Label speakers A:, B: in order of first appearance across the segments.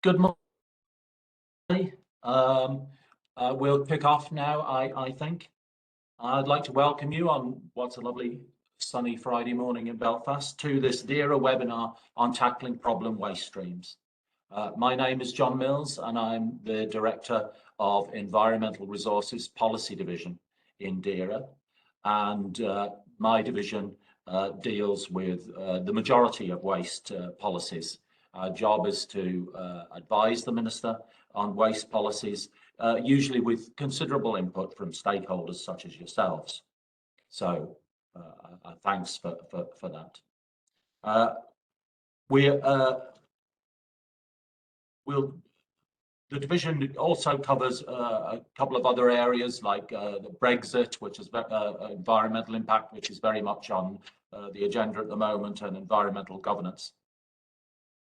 A: Good morning. We'll kick off now, I think. I'd like to welcome you on what's a lovely sunny Friday morning in Belfast to this DAERA webinar on tackling problem waste streams. My name is John Mills and I'm the Director of Environmental Resources Policy Division in DAERA. And my division deals with the majority of waste policies. Our job is to advise the Minister on waste policies, usually with considerable input from stakeholders such as yourselves. So thanks for that. The division also covers a couple of other areas like the Brexit, which is environmental impact, which is very much on the agenda at the moment, and environmental governance.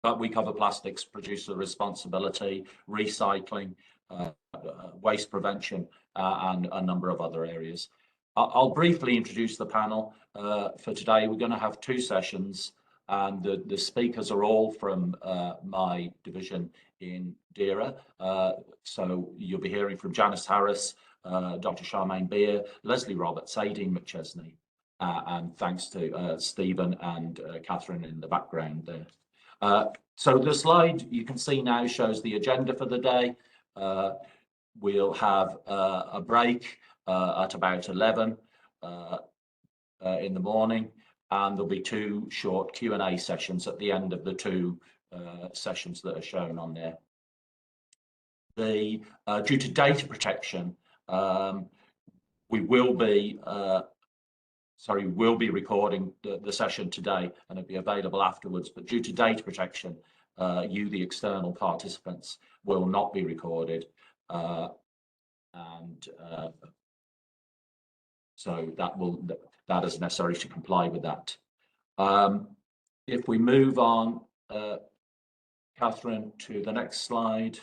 A: But we cover plastics, producer responsibility, recycling, waste prevention, and a number of other areas. I'll briefly introduce the panel for today. We're going to have two sessions, and the speakers are all from my division in DAERA. So you'll be hearing from Janice Harris, Dr. Charmaine Beer, Leslie Roberts, Aideen McChesney, and thanks to Stephen and Catherine in the background there. So the slide you can see now shows the agenda for the day. We'll have a break at about 11 in the morning, and there'll be two short Q&A sessions at the end of the two sessions that are shown on there. Due to data protection, we'll be recording the session today and it'll be available afterwards, but due to data protection, you, the external participants, will not be recorded. So that is necessary to comply with that. If we move on, Catherine, to the next slide.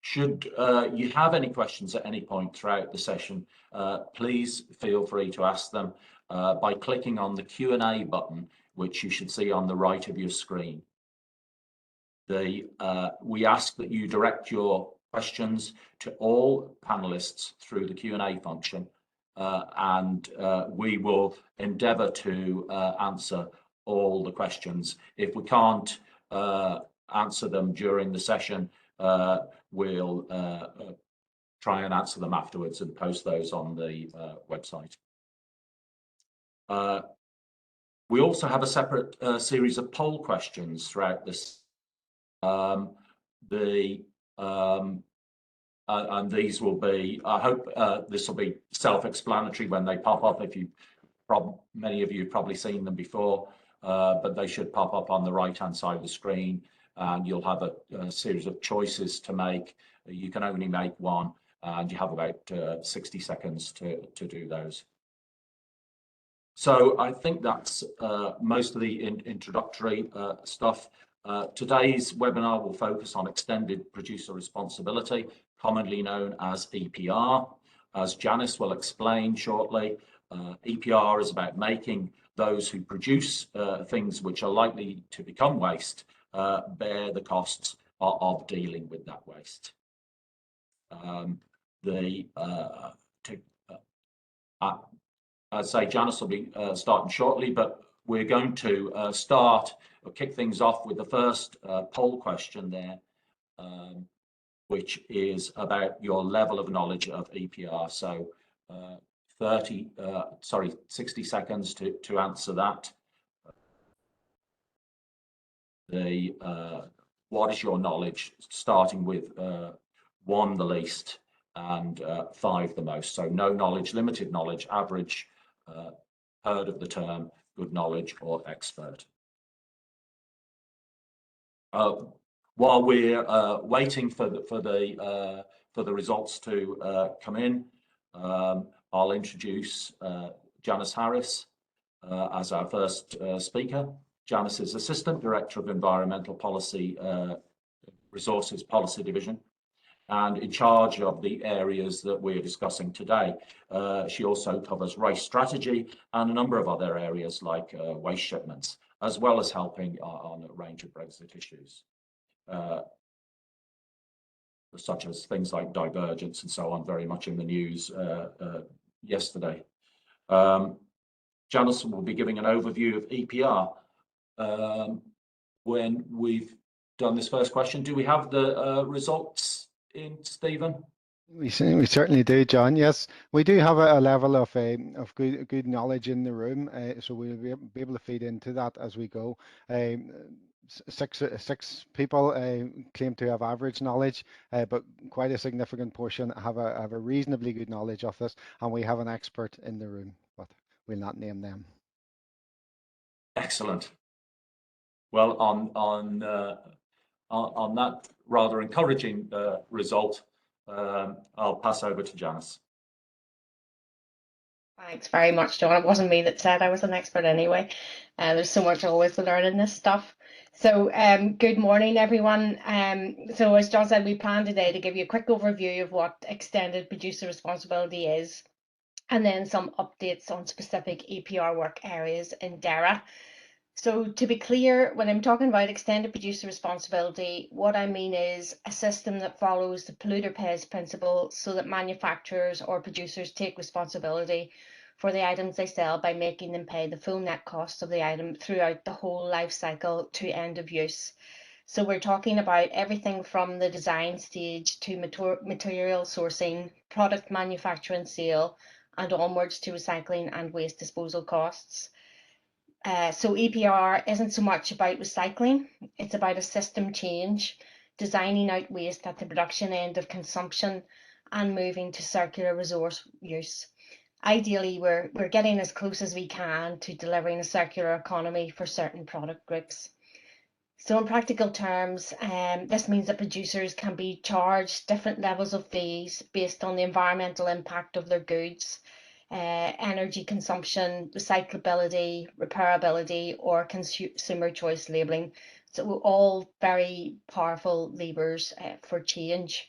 A: Should you have any questions at any point throughout the session, please feel free to ask them by clicking on the Q&A button, which you should see on the right of your screen. We ask that you direct your questions to all panelists through the Q&A function, and we will endeavour to answer all the questions. If we can't answer them during the session, we'll try and answer them afterwards and post those on the website. We also have a separate series of poll questions throughout this. And these will be, I hope this will be self-explanatory when they pop up. Many of you have probably seen them before, but they should pop up on the right-hand side of the screen. And you'll have a series of choices to make. You can only make one, and you have about 60 seconds to do those. So I think that's most of the introductory stuff. Today's webinar will focus on extended producer responsibility, commonly known as EPR. As Janice will explain shortly, EPR is about making those who produce things which are likely to become waste bear the costs of dealing with that waste. I'd say Janice will be starting shortly, but we're going to kick things off with the first poll question there, which is about your level of knowledge of EPR. So 60 seconds to answer that. What is your knowledge, starting with 1 the least and 5 the most? So no knowledge, limited knowledge, average, heard of the term, good knowledge, or expert. While we're waiting for the results to come in, I'll introduce Janice Harris as our first speaker. Janice is Assistant Director of Environmental Policy Resources Policy Division, and in charge of the areas that we're discussing today. She also covers race strategy and a number of other areas like waste shipments, as well as helping on a range of Brexit issues, such as things like divergence and so on, very much in the news yesterday. Janice will be giving an overview of EPR. When we've done this first question, do we have the results in, Stephen?
B: We certainly do, John. Yes, we do have a level of good knowledge in the room, so we'll be able to feed into that as we go. Six people claim to have average knowledge, but quite a significant portion have a reasonably good knowledge of this, and we have an expert in the room, but we'll not name them.
A: Excellent. Well, on that rather encouraging result, I'll pass over to Janice.
C: Thanks very much, John. It wasn't me that said I was an expert anyway. There's so much always to learn in this stuff. So good morning, everyone. So as John said, we plan today to give you a quick overview of what extended producer responsibility is, and then some updates on specific EPR work areas in DAERA. So to be clear, when I'm talking about extended producer responsibility, what I mean is a system that follows the polluter pays principle, so that manufacturers or producers take responsibility for the items they sell by making them pay the full net cost of the item throughout the whole life cycle to end of use. So we're talking about everything from the design stage to material sourcing, product manufacture and sale, and onwards to recycling and waste disposal costs. So EPR isn't so much about recycling, it's about a system change, designing out waste at the production end of consumption and moving to circular resource use. Ideally, we're getting as close as we can to delivering a circular economy for certain product groups. So in practical terms, this means that producers can be charged different levels of fees based on the environmental impact of their goods, energy consumption, recyclability, repairability, or consumer choice labelling. So all very powerful levers for change.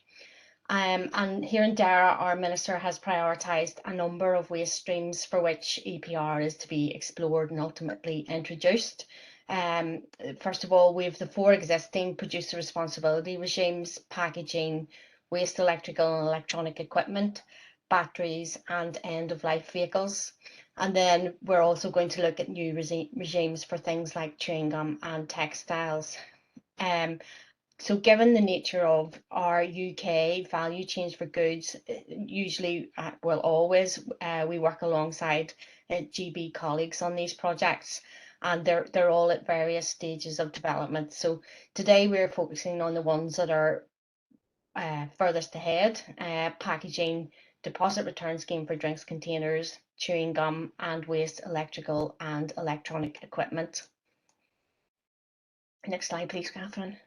C: And here in DAERA, our Minister has prioritised a number of waste streams for which EPR is to be explored and ultimately introduced. First of all, we have the 4 existing producer responsibility regimes: packaging, waste electrical and electronic equipment, batteries and end-of-life vehicles. And then we're also going to look at new regimes for things like chewing gum and textiles. So given the nature of our UK value chains for goods, usually, well, always, we work alongside GB colleagues on these projects, and they're all at various stages of development. So today we're focusing on the ones that are furthest ahead: packaging, deposit return scheme for drinks containers, chewing gum, and waste electrical and electronic equipment. Next slide, please, Catherine.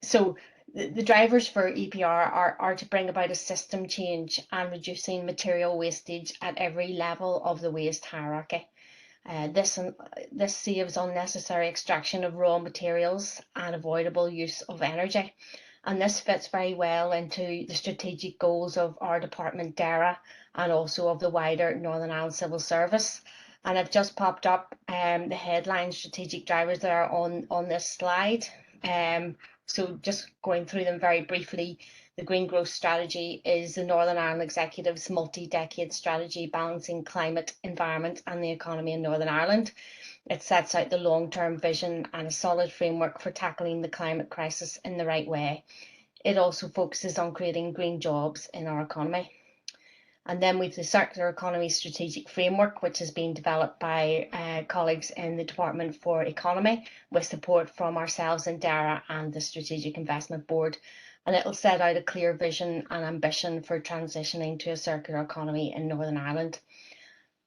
C: So the drivers for EPR are to bring about a system change and reducing material wastage at every level of the waste hierarchy. This saves unnecessary extraction of raw materials and avoidable use of energy. And this fits very well into the strategic goals of our department, DAERA, and also of the wider Northern Ireland Civil Service. And I've just popped up the headline strategic drivers that are on this slide. So just going through them very briefly, the Green Growth Strategy is the Northern Ireland Executive's multi-decade strategy balancing climate, environment and the economy in Northern Ireland. It sets out the long-term vision and a solid framework for tackling the climate crisis in the right way. It also focuses on creating green jobs in our economy. And then we've the Circular Economy Strategic Framework, which has been developed by colleagues in the Department for Economy with support from ourselves in DAERA and the Strategic Investment Board. And it'll set out a clear vision and ambition for transitioning to a circular economy in Northern Ireland.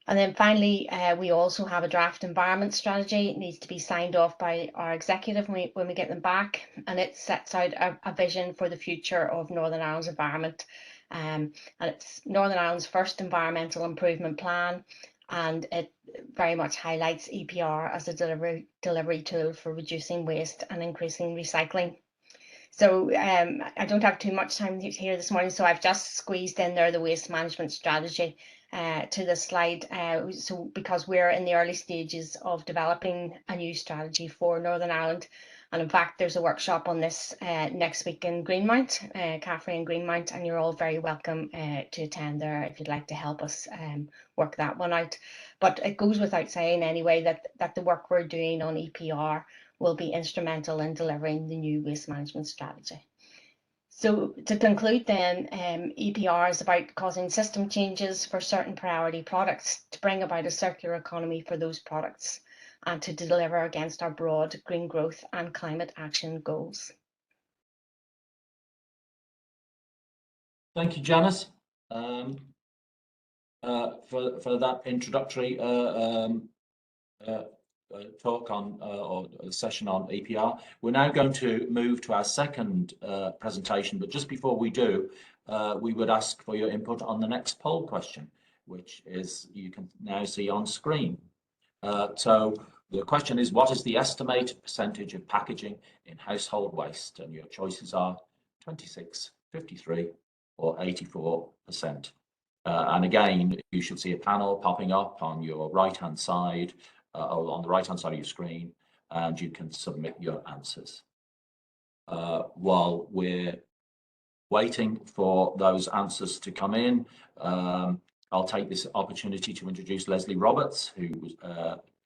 C: And then finally, we also have a draft environment strategy. It needs to be signed off by our executive when we get them back. And it sets out a vision for the future of Northern Ireland's environment. And it's Northern Ireland's first environmental improvement plan. And it very much highlights EPR as a delivery tool for reducing waste and increasing recycling. So I don't have too much time here this morning, so I've just squeezed in there the waste management strategy to the slide. So because we're in the early stages of developing a new strategy for Northern Ireland, and in fact there's a workshop on this next week in Greenmount, Caffrey in Greenmount, and you're all very welcome to attend there if you'd like to help us work that one out. But it goes without saying anyway that the work we're doing on EPR will be instrumental in delivering the new waste management strategy. So to conclude then, EPR is about causing system changes for certain priority products to bring about a circular economy for those products and to deliver against our broad green growth and climate action goals.
A: Thank you, Janice, for that introductory talk on or session on EPR. We're now going to move to our second presentation, but just before we do, we would ask for your input on the next poll question, which is you can now see on screen. So the question is, what is the estimated percentage of packaging in household waste? And your choices are 26, 53 or 84%. And again, you should see a panel popping up on your right-hand side, or on the right-hand side of your screen, and you can submit your answers. While we're waiting for those answers to come in, I'll take this opportunity to introduce Leslie Roberts, who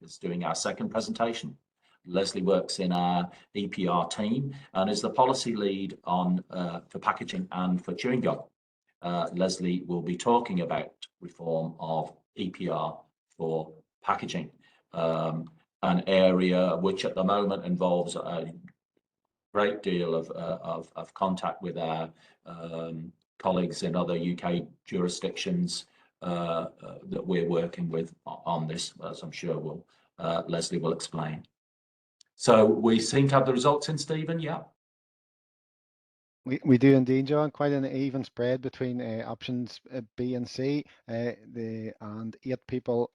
A: is doing our second presentation. Leslie works in our EPR team and is the policy lead on for packaging and for chewing gum. Leslie will be talking about reform of EPR for packaging, an area which at the moment involves a great deal of contact with our colleagues in other UK jurisdictions that we're working with on this, as I'm sure Leslie will explain. So we seem to have the results in, Stephen, yeah?
B: We do indeed, John. Quite an even spread between options B and C. And 8 people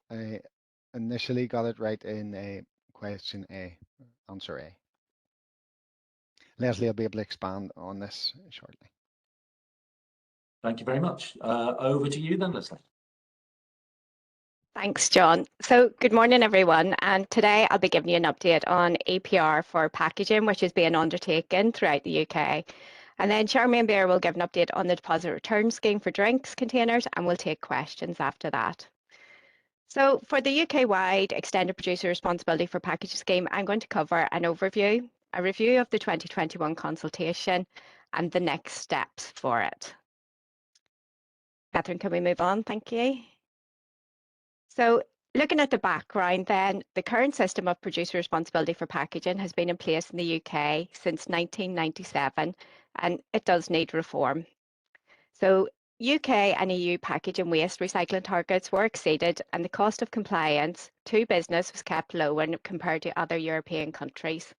B: initially got it right in question A, answer A. Leslie will be able to expand on this shortly.
A: Thank you very much. Over to you then, Leslie.
D: Thanks, John. So good morning, everyone. And today I'll be giving you an update on EPR for packaging, which is being undertaken throughout the UK. And then Charmaine Bear will give an update on the deposit return scheme for drinks containers, and we'll take questions after that. So for the UK-wide extended producer responsibility for packaging scheme, I'm going to cover an overview, a review of the 2021 consultation, and the next steps for it. Catherine, can we move on? Thank you. So looking at the background then, the current system of producer responsibility for packaging has been in place in the UK since 1997, and it does need reform. So UK and EU packaging waste recycling targets were exceeded, and the cost of compliance to business was kept low when compared to other European countries.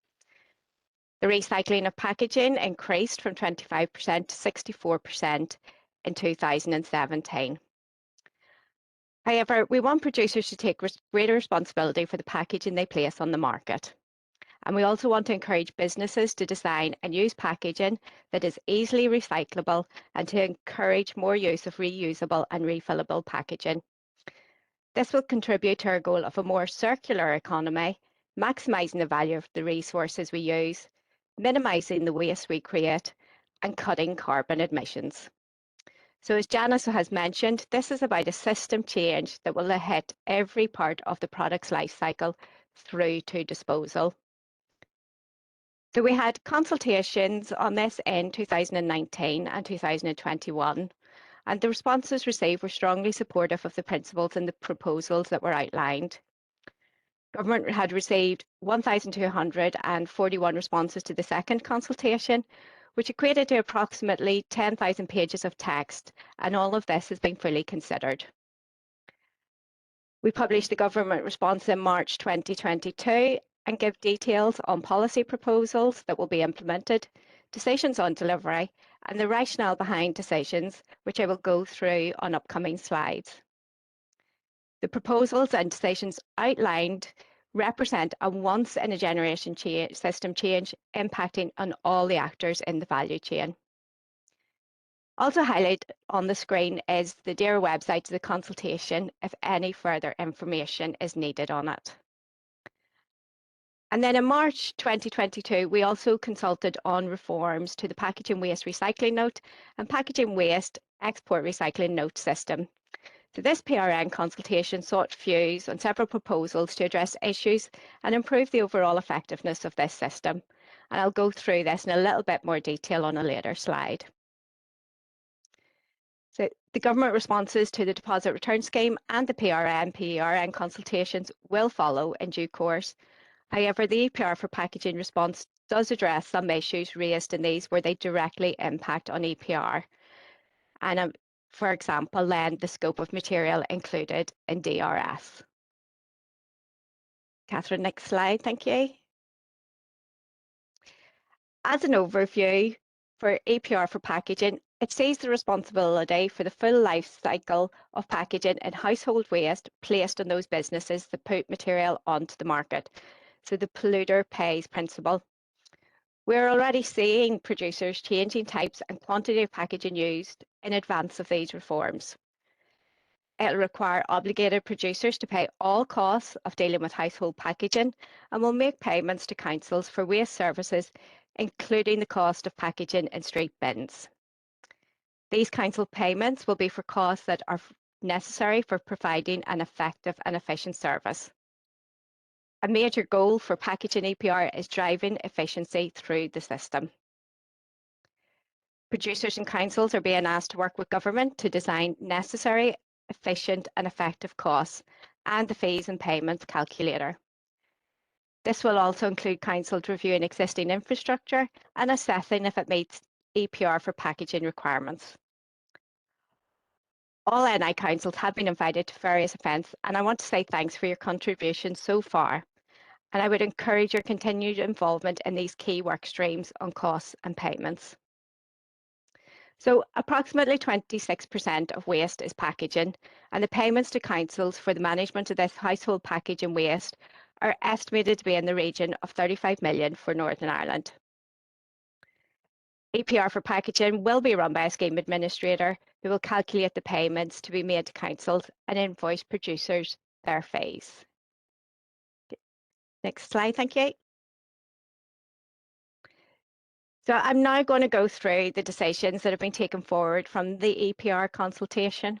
D: The recycling of packaging increased from 25% to 64% in 2017. However, we want producers to take greater responsibility for the packaging they place on the market. And we also want to encourage businesses to design and use packaging that is easily recyclable and to encourage more use of reusable and refillable packaging. This will contribute to our goal of a more circular economy, maximising the value of the resources we use, minimising the waste we create, and cutting carbon emissions. So as Janice has mentioned, this is about a system change that will hit every part of the product's life cycle through to disposal. So we had consultations on this in 2019 and 2021, and the responses received were strongly supportive of the principles and the proposals that were outlined. Government had received 1,241 responses to the second consultation, which equated to approximately 10,000 pages of text, and all of this has been fully considered. We published the government response in March 2022 and give details on policy proposals that will be implemented, decisions on delivery, and the rationale behind decisions, which I will go through on upcoming slides. The proposals and decisions outlined represent a once-in-a-generation system change impacting on all the actors in the value chain. Also highlighted on the screen is the DAERA website to the consultation if any further information is needed on it. And then in March 2022, we also consulted on reforms to the Packaging Waste Recycling Note and Packaging Waste Export Recycling Note system. So this PRN consultation sought views on several proposals to address issues and improve the overall effectiveness of this system. And I'll go through this in a little bit more detail on a later slide. So the government responses to the Deposit Return Scheme and the PRN consultations will follow in due course. However, the EPR for packaging response does address some issues raised in these where they directly impact on EPR. And for example, then the scope of material included in DRS. Catherine, next slide, thank you. As an overview for EPR for packaging, it sees the responsibility for the full life cycle of packaging and household waste placed on those businesses that put material onto the market. So the polluter pays principle. We're already seeing producers changing types and quantity of packaging used in advance of these reforms. It'll require obligated producers to pay all costs of dealing with household packaging and will make payments to councils for waste services, including the cost of packaging in street bins. These council payments will be for costs that are necessary for providing an effective and efficient service. A major goal for packaging EPR is driving efficiency through the system. Producers and councils are being asked to work with government to design necessary, efficient and effective costs and the fees and payments calculator. This will also include councils reviewing existing infrastructure and assessing if it meets EPR for packaging requirements. All NI councils have been invited to various events, and I want to say thanks for your contribution so far. And I would encourage your continued involvement in these key work streams on costs and payments. So approximately 26% of waste is packaging, and the payments to councils for the management of this household packaging waste are estimated to be in the region of 35 million for Northern Ireland. EPR for packaging will be run by a scheme administrator who will calculate the payments to be made to councils and invoice producers their fees. Next slide, thank you. So I'm now going to go through the decisions that have been taken forward from the EPR consultation.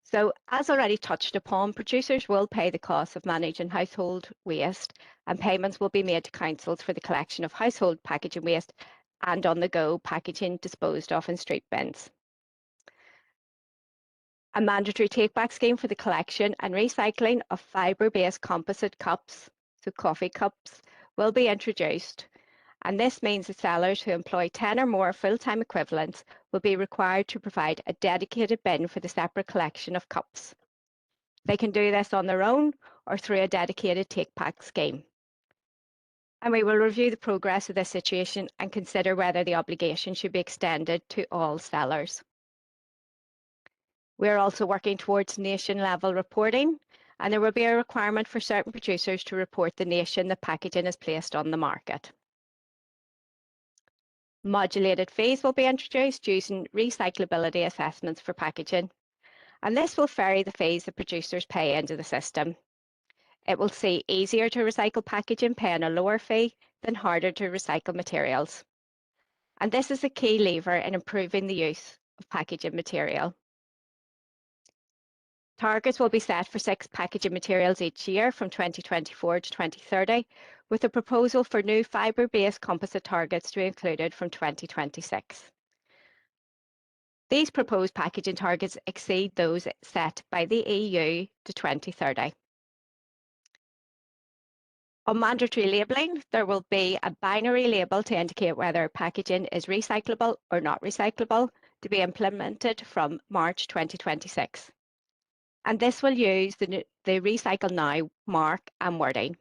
D: So as already touched upon, producers will pay the cost of managing household waste, and payments will be made to councils for the collection of household packaging waste and on-the-go packaging disposed of in street bins. A mandatory take-back scheme for the collection and recycling of fibre-based composite cups, so coffee cups, will be introduced. And this means that sellers who employ 10 or more full-time equivalents will be required to provide a dedicated bin for the separate collection of cups. They can do this on their own or through a dedicated take-back scheme. And we will review the progress of this situation and consider whether the obligation should be extended to all sellers. We are also working towards nation-level reporting, and there will be a requirement for certain producers to report the nation that packaging is placed on the market. Modulated fees will be introduced using recyclability assessments for packaging, and this will vary the fees that producers pay into the system. It will see easier to recycle packaging paying a lower fee than harder to recycle materials. And this is a key lever in improving the use of packaging material. Targets will be set for 6 packaging materials each year from 2024 to 2030, with a proposal for new fibre-based composite targets to be included from 2026. These proposed packaging targets exceed those set by the EU to 2030. On mandatory labelling, there will be a binary label to indicate whether packaging is recyclable or not recyclable to be implemented from March 2026. And this will use the Recycle Now mark and wording.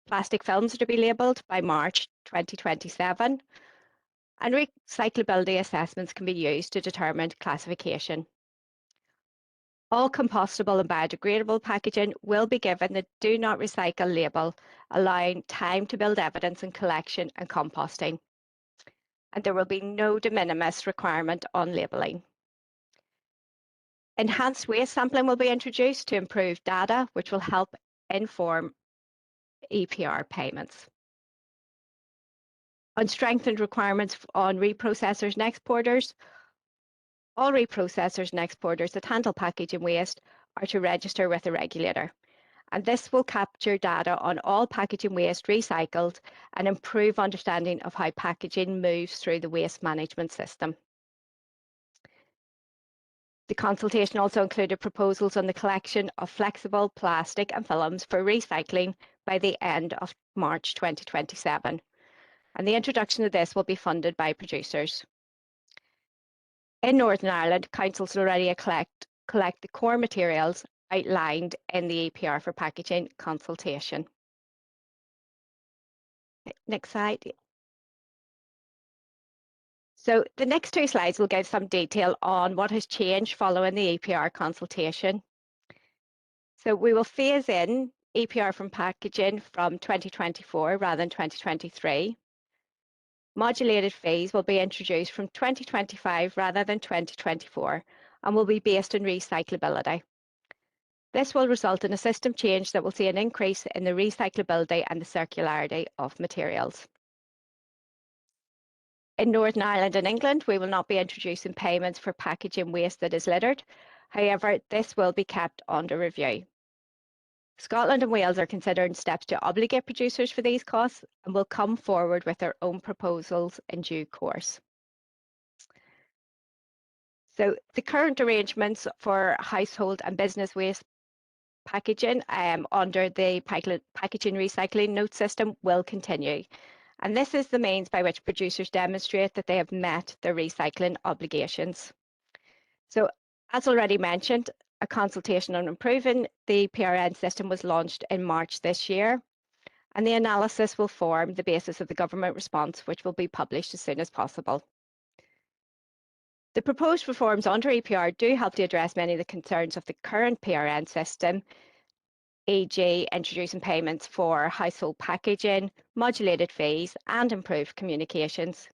D: Plastic films are to be labelled by March 2027, and recyclability assessments can be used to determine classification. All compostable and biodegradable packaging will be given the Do Not Recycle label, allowing time to build evidence in collection and composting. And there will be no de minimis requirement on labelling. Enhanced waste sampling will be introduced to improve data, which will help inform EPR payments. On strengthened requirements on reprocessors and exporters, all reprocessors and exporters that handle packaging waste are to register with a regulator. And this will capture data on all packaging waste recycled and improve understanding of how packaging moves through the waste management system. The consultation also included proposals on the collection of flexible plastic and films for recycling by the end of March 2027. And the introduction of this will be funded by producers. In Northern Ireland, councils already collect the core materials outlined in the EPR for packaging consultation. Next slide. So the next two slides will give some detail on what has changed following the EPR consultation. So we will phase in EPR from packaging from 2024 rather than 2023. Modulated fees will be introduced from 2025 rather than 2024 and will be based on recyclability. This will result in a system change that will see an increase in the recyclability and the circularity of materials. In Northern Ireland and England, we will not be introducing payments for packaging waste that is littered. However, this will be kept under review. Scotland and Wales are considering steps to obligate producers for these costs and will come forward with their own proposals in due course. So the current arrangements for household and business waste packaging under the packaging recycling note system will continue. And this is the means by which producers demonstrate that they have met their recycling obligations. So as already mentioned, a consultation on improving the PRN system was launched in March this year, and the analysis will form the basis of the government response, which will be published as soon as possible. The proposed reforms under EPR do help to address many of the concerns of the current PRN system, e.g. introducing payments for household packaging, modulated fees and improved communications.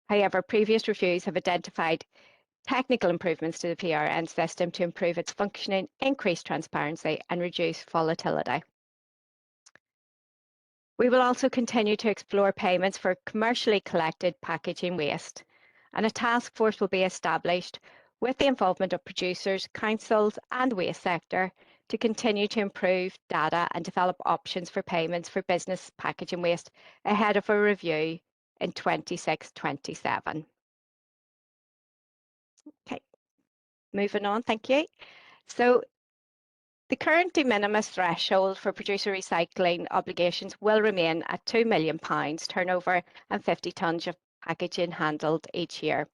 D: However, previous reviews have identified technical improvements to the PRN system to improve its functioning, increase transparency and reduce volatility. We will also continue to explore payments for commercially collected packaging waste, and a task force will be established with the involvement of producers, councils and waste sector to continue to improve data and develop options for payments for business packaging waste ahead of a review in 26-27. Okay, moving on, thank you. So the current de minimis threshold for producer recycling obligations will remain at £2 million turnover and 50 tonnes of packaging handled each year.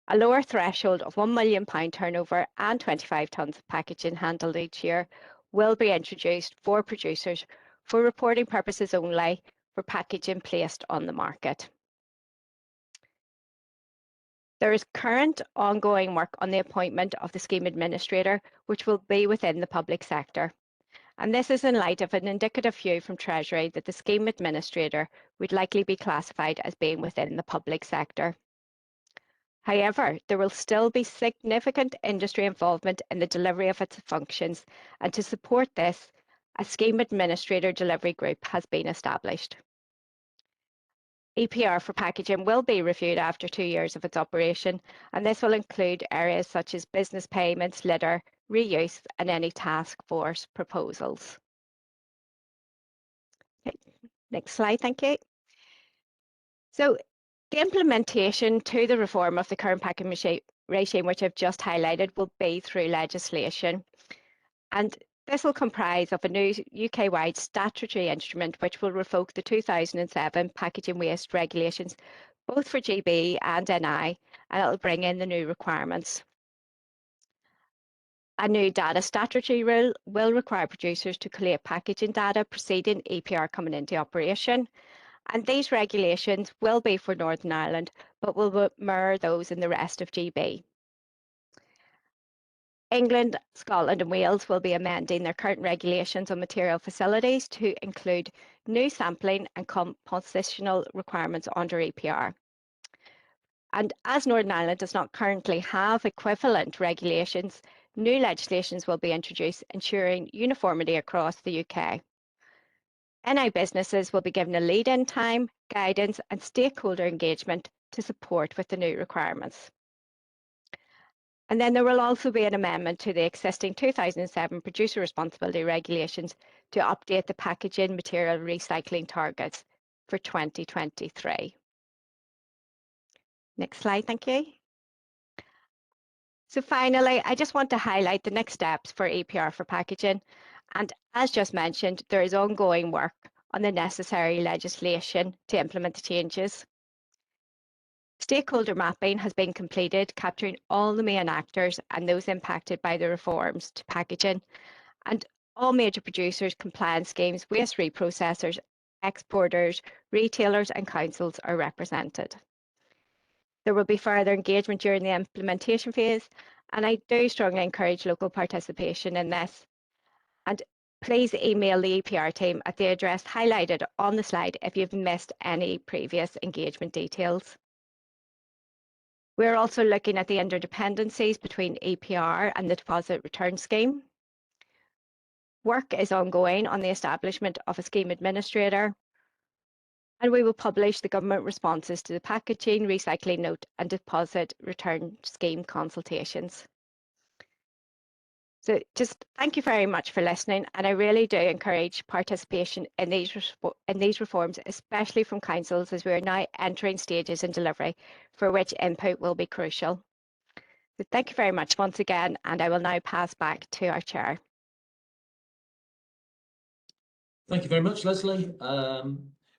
D: A lower threshold of £1 million turnover and 25 tonnes of packaging handled each year will be introduced for producers for reporting purposes only for packaging placed on the market. There is current ongoing work on the appointment of the scheme administrator, which will be within the public sector. And this is in light of an indicative view from Treasury that the scheme administrator would likely be classified as being within the public sector. However, there will still be significant industry involvement in the delivery of its functions, and to support this, a scheme administrator delivery group has been established. EPR for packaging will be reviewed after 2 years of its operation, and this will include areas such as business payments, litter, reuse, and any task force proposals. Okay, next slide, thank you. So the implementation to the reform of the current packaging regime, which I've just highlighted, will be through legislation. And this will comprise of a new UK-wide statutory instrument which will revoke the 2007 packaging waste regulations, both for GB and NI, and it will bring in the new requirements. A new data statutory rule will require producers to collate packaging data preceding EPR coming into operation. And these regulations will be for Northern Ireland, but will mirror those in the rest of GB. England, Scotland and Wales will be amending their current regulations on material facilities to include new sampling and compositional requirements under EPR. And as Northern Ireland does not currently have equivalent regulations, new legislations will be introduced, ensuring uniformity across the UK. NI businesses will be given a lead-in time, guidance and stakeholder engagement to support with the new requirements. And then there will also be an amendment to the existing 2007 producer responsibility regulations to update the packaging material recycling targets for 2023. Next slide, thank you. So finally, I just want to highlight the next steps for EPR for packaging. And as just mentioned, there is ongoing work on the necessary legislation to implement the changes. Stakeholder mapping has been completed, capturing all the main actors and those impacted by the reforms to packaging, and all major producers, compliance schemes, waste reprocessors, exporters, retailers and councils are represented. There will be further engagement during the implementation phase, and I do strongly encourage local participation in this. And please email the EPR team at the address highlighted on the slide if you've missed any previous engagement details. We're also looking at the interdependencies between EPR and the deposit return scheme. Work is ongoing on the establishment of a scheme administrator, and we will publish the government responses to the packaging, recycling note and deposit return scheme consultations. So just thank you very much for listening, and I really do encourage participation in these reforms, especially from councils, as we are now entering stages in delivery for which input will be crucial. So thank you very much once again, and I will now pass back to our chair.
A: Thank you very much, Leslie.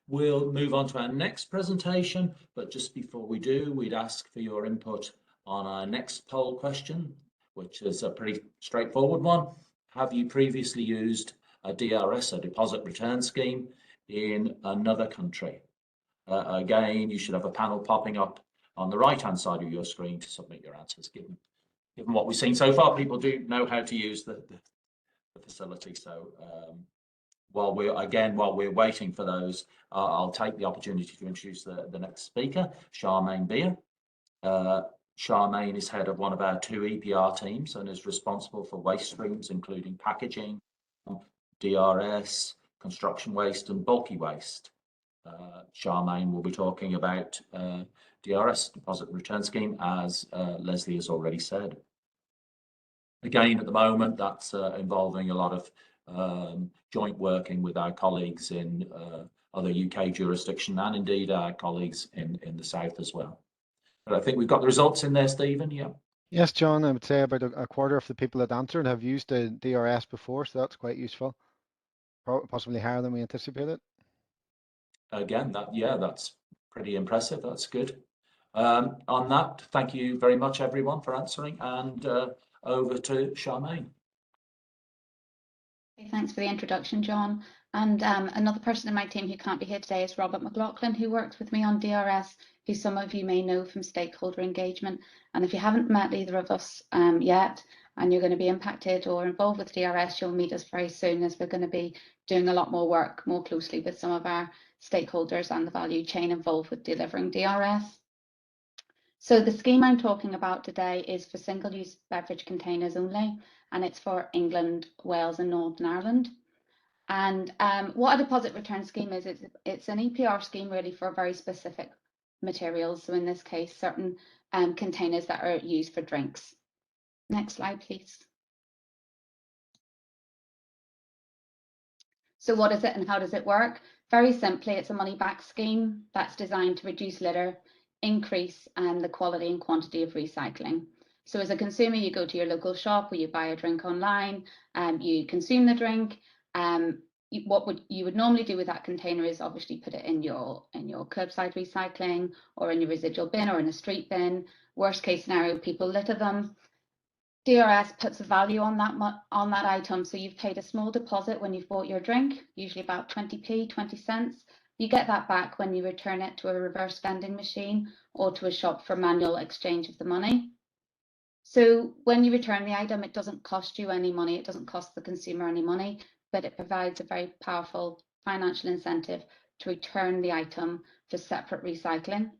A: We'll move on to our next presentation, but just before we do, we'd ask for your input on our next poll question, which is a pretty straightforward one. Have you previously used a DRS, a deposit return scheme, in another country? Again, you should have a panel popping up on the right-hand side of your screen to submit your answers. Given what we've seen so far, people do know how to use the facility. So while we're waiting for those, I'll take the opportunity to introduce the next speaker, Charmaine Beer. Charmaine is head of one of our 2 EPR teams and is responsible for waste streams, including packaging, DRS, construction waste and bulky waste. Charmaine will be talking about DRS, deposit return scheme, as Leslie has already said. Again, at the moment, that's involving a lot of joint working with our colleagues in other UK jurisdiction and indeed our colleagues in the south as well. But I think we've got the results in there, Stephen. Yeah.
B: Yes, John, I would say about a quarter of the people that answered have used the DRS before, so that's quite useful. Possibly higher than we anticipated.
A: Again, that's pretty impressive. That's good. On that, thank you very much, everyone, for answering, and over to Charmaine.
E: Thanks for the introduction, John. And another person in my team who can't be here today is Robert McLaughlin, who works with me on DRS, who some of you may know from stakeholder engagement. And if you haven't met either of us yet, and you're going to be impacted or involved with DRS, you'll meet us very soon, as we're going to be doing a lot more work more closely with some of our stakeholders and the value chain involved with delivering DRS. So the scheme I'm talking about today is for single-use beverage containers only, and it's for England, Wales and Northern Ireland. And what a deposit return scheme is, it's an EPR scheme really for very specific materials. So in this case, certain containers that are used for drinks. Next slide, please. So what is it and how does it work? Very simply, it's a money back scheme that's designed to reduce litter, increase the quality and quantity of recycling. So as a consumer, you go to your local shop or you buy a drink online, you consume the drink. What you would normally do with that container is obviously put it in your curbside recycling or in your residual bin or in a street bin. Worst case scenario, people litter them. DRS puts a value on that item. So you've paid a small deposit when you've bought your drink, usually about 20p, 20 cents. You get that back when you return it to a reverse vending machine or to a shop for manual exchange of the money. So when you return the item, it doesn't cost you any money, it doesn't cost the consumer any money, but it provides a very powerful financial incentive to return the item for separate recycling.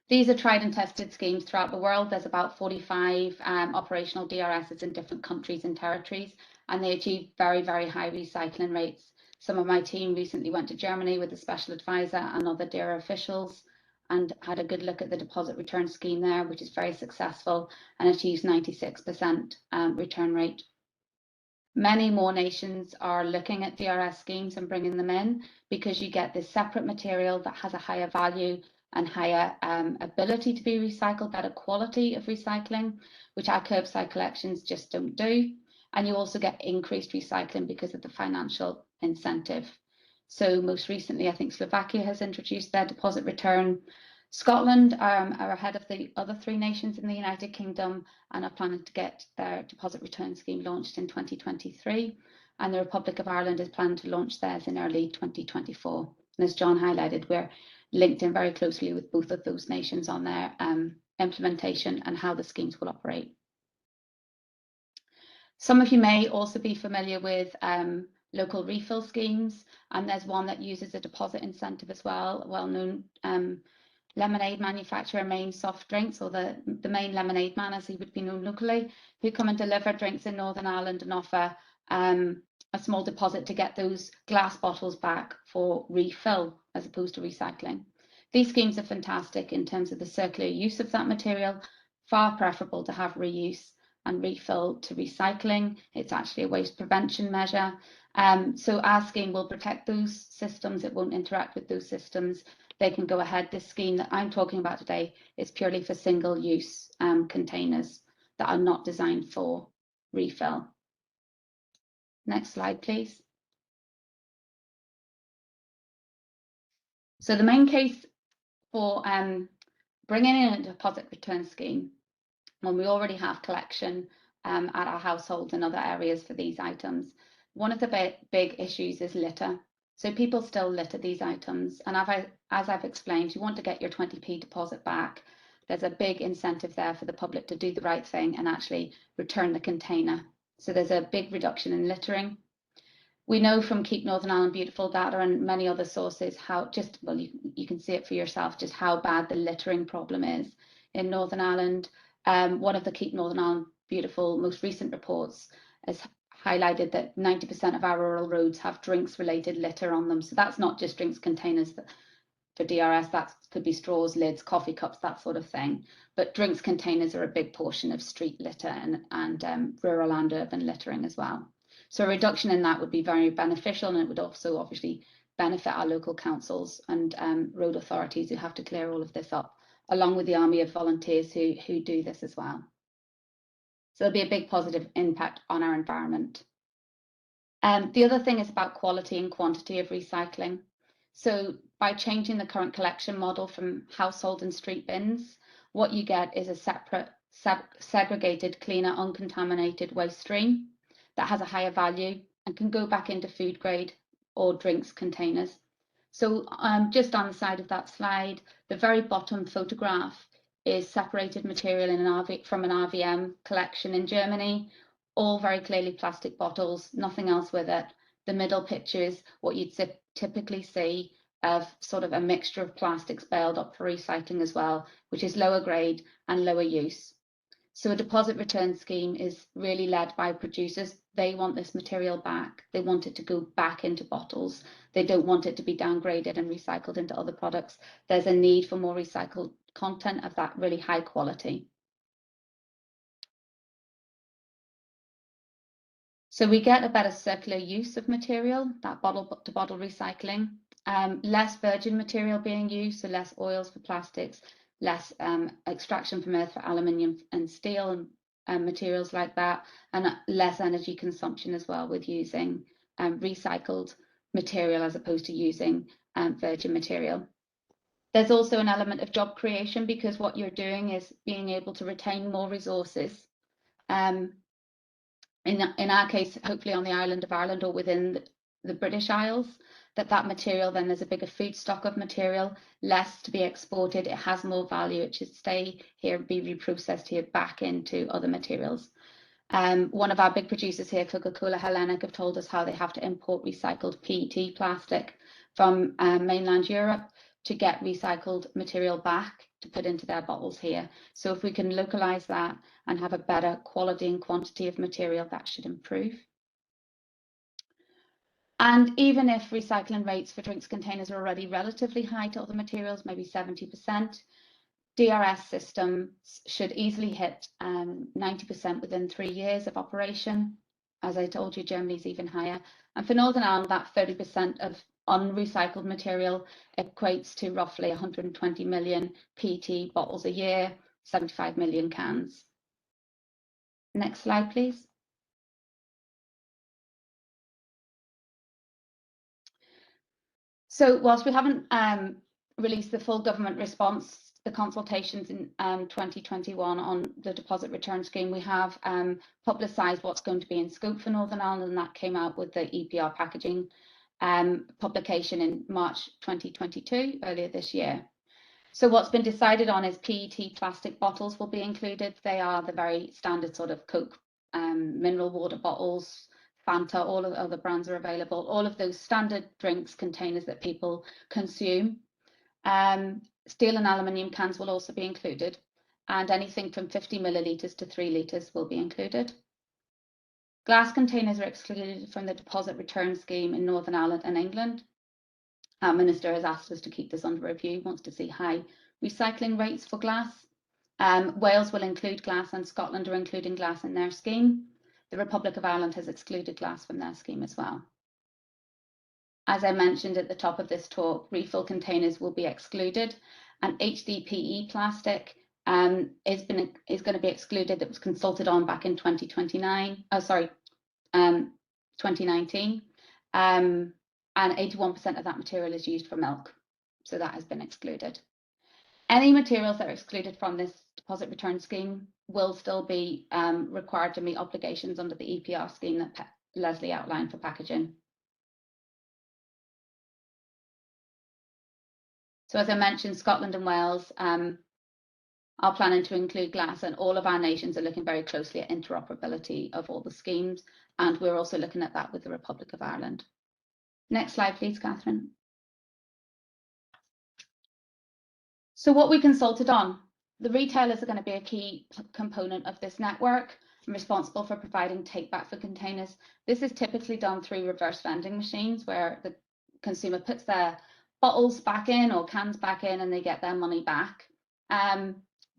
E: These are tried and tested schemes throughout the world. There's about 45 operational DRSs in different countries and territories, and they achieve very, very high recycling rates. Some of my team recently went to Germany with a special advisor and other DAERA officials and had a good look at the deposit return scheme there, which is very successful and achieves 96% return rate. Many more nations are looking at DRS schemes and bringing them in because you get this separate material that has a higher value and higher ability to be recycled, better quality of recycling, which our curbside collections just don't do. And you also get increased recycling because of the financial incentive. So most recently, I think Slovakia has introduced their deposit return. Scotland are ahead of the other 3 nations in the United Kingdom and are planning to get their deposit return scheme launched in 2023. And the Republic of Ireland is planning to launch theirs in early 2024. And as John highlighted, we're linked in very closely with both of those nations on their implementation and how the schemes will operate. Some of you may also be familiar with local refill schemes, and there's one that uses a deposit incentive as well, a well-known lemonade manufacturer, Main Soft Drinks, or the Main Lemonade Man as he would be known locally, who come and deliver drinks in Northern Ireland and offer a small deposit to get those glass bottles back for refill as opposed to recycling. These schemes are fantastic in terms of the circular use of that material, far preferable to have reuse and refill to recycling. It's actually a waste prevention measure. So our scheme will protect those systems, it won't interact with those systems. They can go ahead. This scheme that I'm talking about today is purely for single-use containers that are not designed for refill. Next slide, please. So the main case for bringing in a deposit return scheme when we already have collection at our households and other areas for these items, one of the big issues is litter. So people still litter these items, and as I've explained, you want to get your 20p deposit back. There's a big incentive there for the public to do the right thing and actually return the container. So there's a big reduction in littering. We know from Keep Northern Ireland Beautiful data and many other sources how you can see it for yourself, just how bad the littering problem is in Northern Ireland. One of the Keep Northern Ireland Beautiful most recent reports has highlighted that 90% of our rural roads have drinks related litter on them. So that's not just drinks containers for DRS, that could be straws, lids, coffee cups, that sort of thing. But drinks containers are a big portion of street litter and rural and urban littering as well. So a reduction in that would be very beneficial, and it would also obviously benefit our local councils and road authorities who have to clear all of this up, along with the army of volunteers who do this as well. So there'll be a big positive impact on our environment. The other thing is about quality and quantity of recycling. So by changing the current collection model from household and street bins, what you get is a separate, segregated, cleaner, uncontaminated waste stream that has a higher value and can go back into food grade or drinks containers. So just on the side of that slide, the very bottom photograph is separated material from an RVM collection in Germany, all very clearly plastic bottles, nothing else with it. The middle picture is what you'd typically see of sort of a mixture of plastics baled up for recycling as well, which is lower grade and lower use. So a deposit return scheme is really led by producers. They want this material back. They want it to go back into bottles. They don't want it to be downgraded and recycled into other products. There's a need for more recycled content of that really high quality. So we get a better circular use of material, that bottle to bottle recycling, less virgin material being used, so less oils for plastics, less extraction from earth for aluminium and steel and materials like that, and less energy consumption as well with using recycled material as opposed to using virgin material. There's also an element of job creation because what you're doing is being able to retain more resources. In our case, hopefully on the island of Ireland or within the British Isles, that material, then there's a bigger food stock of material, less to be exported, it has more value, it should stay here, be reprocessed here back into other materials. One of our big producers here, Coca-Cola Hellenic, have told us how they have to import recycled PET plastic from mainland Europe to get recycled material back to put into their bottles here. So if we can localize that and have a better quality and quantity of material, that should improve. And even if recycling rates for drinks containers are already relatively high to other materials, maybe 70%, DRS systems should easily hit 90% within 3 years of operation. As I told you, Germany's even higher. And for Northern Ireland, that 30% of unrecycled material equates to roughly 120 million PET bottles a year, 75 million cans. Next slide, please. So whilst we haven't released the full government response, the consultations in 2021 on the deposit return scheme, we have publicised what's going to be in scope for Northern Ireland, and that came out with the EPR packaging publication in March 2022, earlier this year. So what's been decided on is PET plastic bottles will be included. They are the very standard sort of Coke, mineral water bottles, Fanta, all of the other brands are available. All of those standard drinks containers that people consume. Steel and aluminium cans will also be included, and anything from 50 millilitres to 3 litres will be included. Glass containers are excluded from the deposit return scheme in Northern Ireland and England. Our Minister has asked us to keep this under review, wants to see high recycling rates for glass. Wales will include glass, and Scotland are including glass in their scheme. The Republic of Ireland has excluded glass from their scheme as well. As I mentioned at the top of this talk, refill containers will be excluded, and HDPE plastic is going to be excluded. That was consulted on back in 2019, and 81% of that material is used for milk, so that has been excluded. Any materials that are excluded from this deposit return scheme will still be required to meet obligations under the EPR scheme that Leslie outlined for packaging. So as I mentioned, Scotland and Wales are planning to include glass, and all of our nations are looking very closely at interoperability of all the schemes, and we're also looking at that with the Republic of Ireland. Next slide, please, Catherine. So what we consulted on, the retailers are going to be a key component of this network and responsible for providing take back for containers. This is typically done through reverse vending machines, where the consumer puts their bottles back in or cans back in and they get their money back.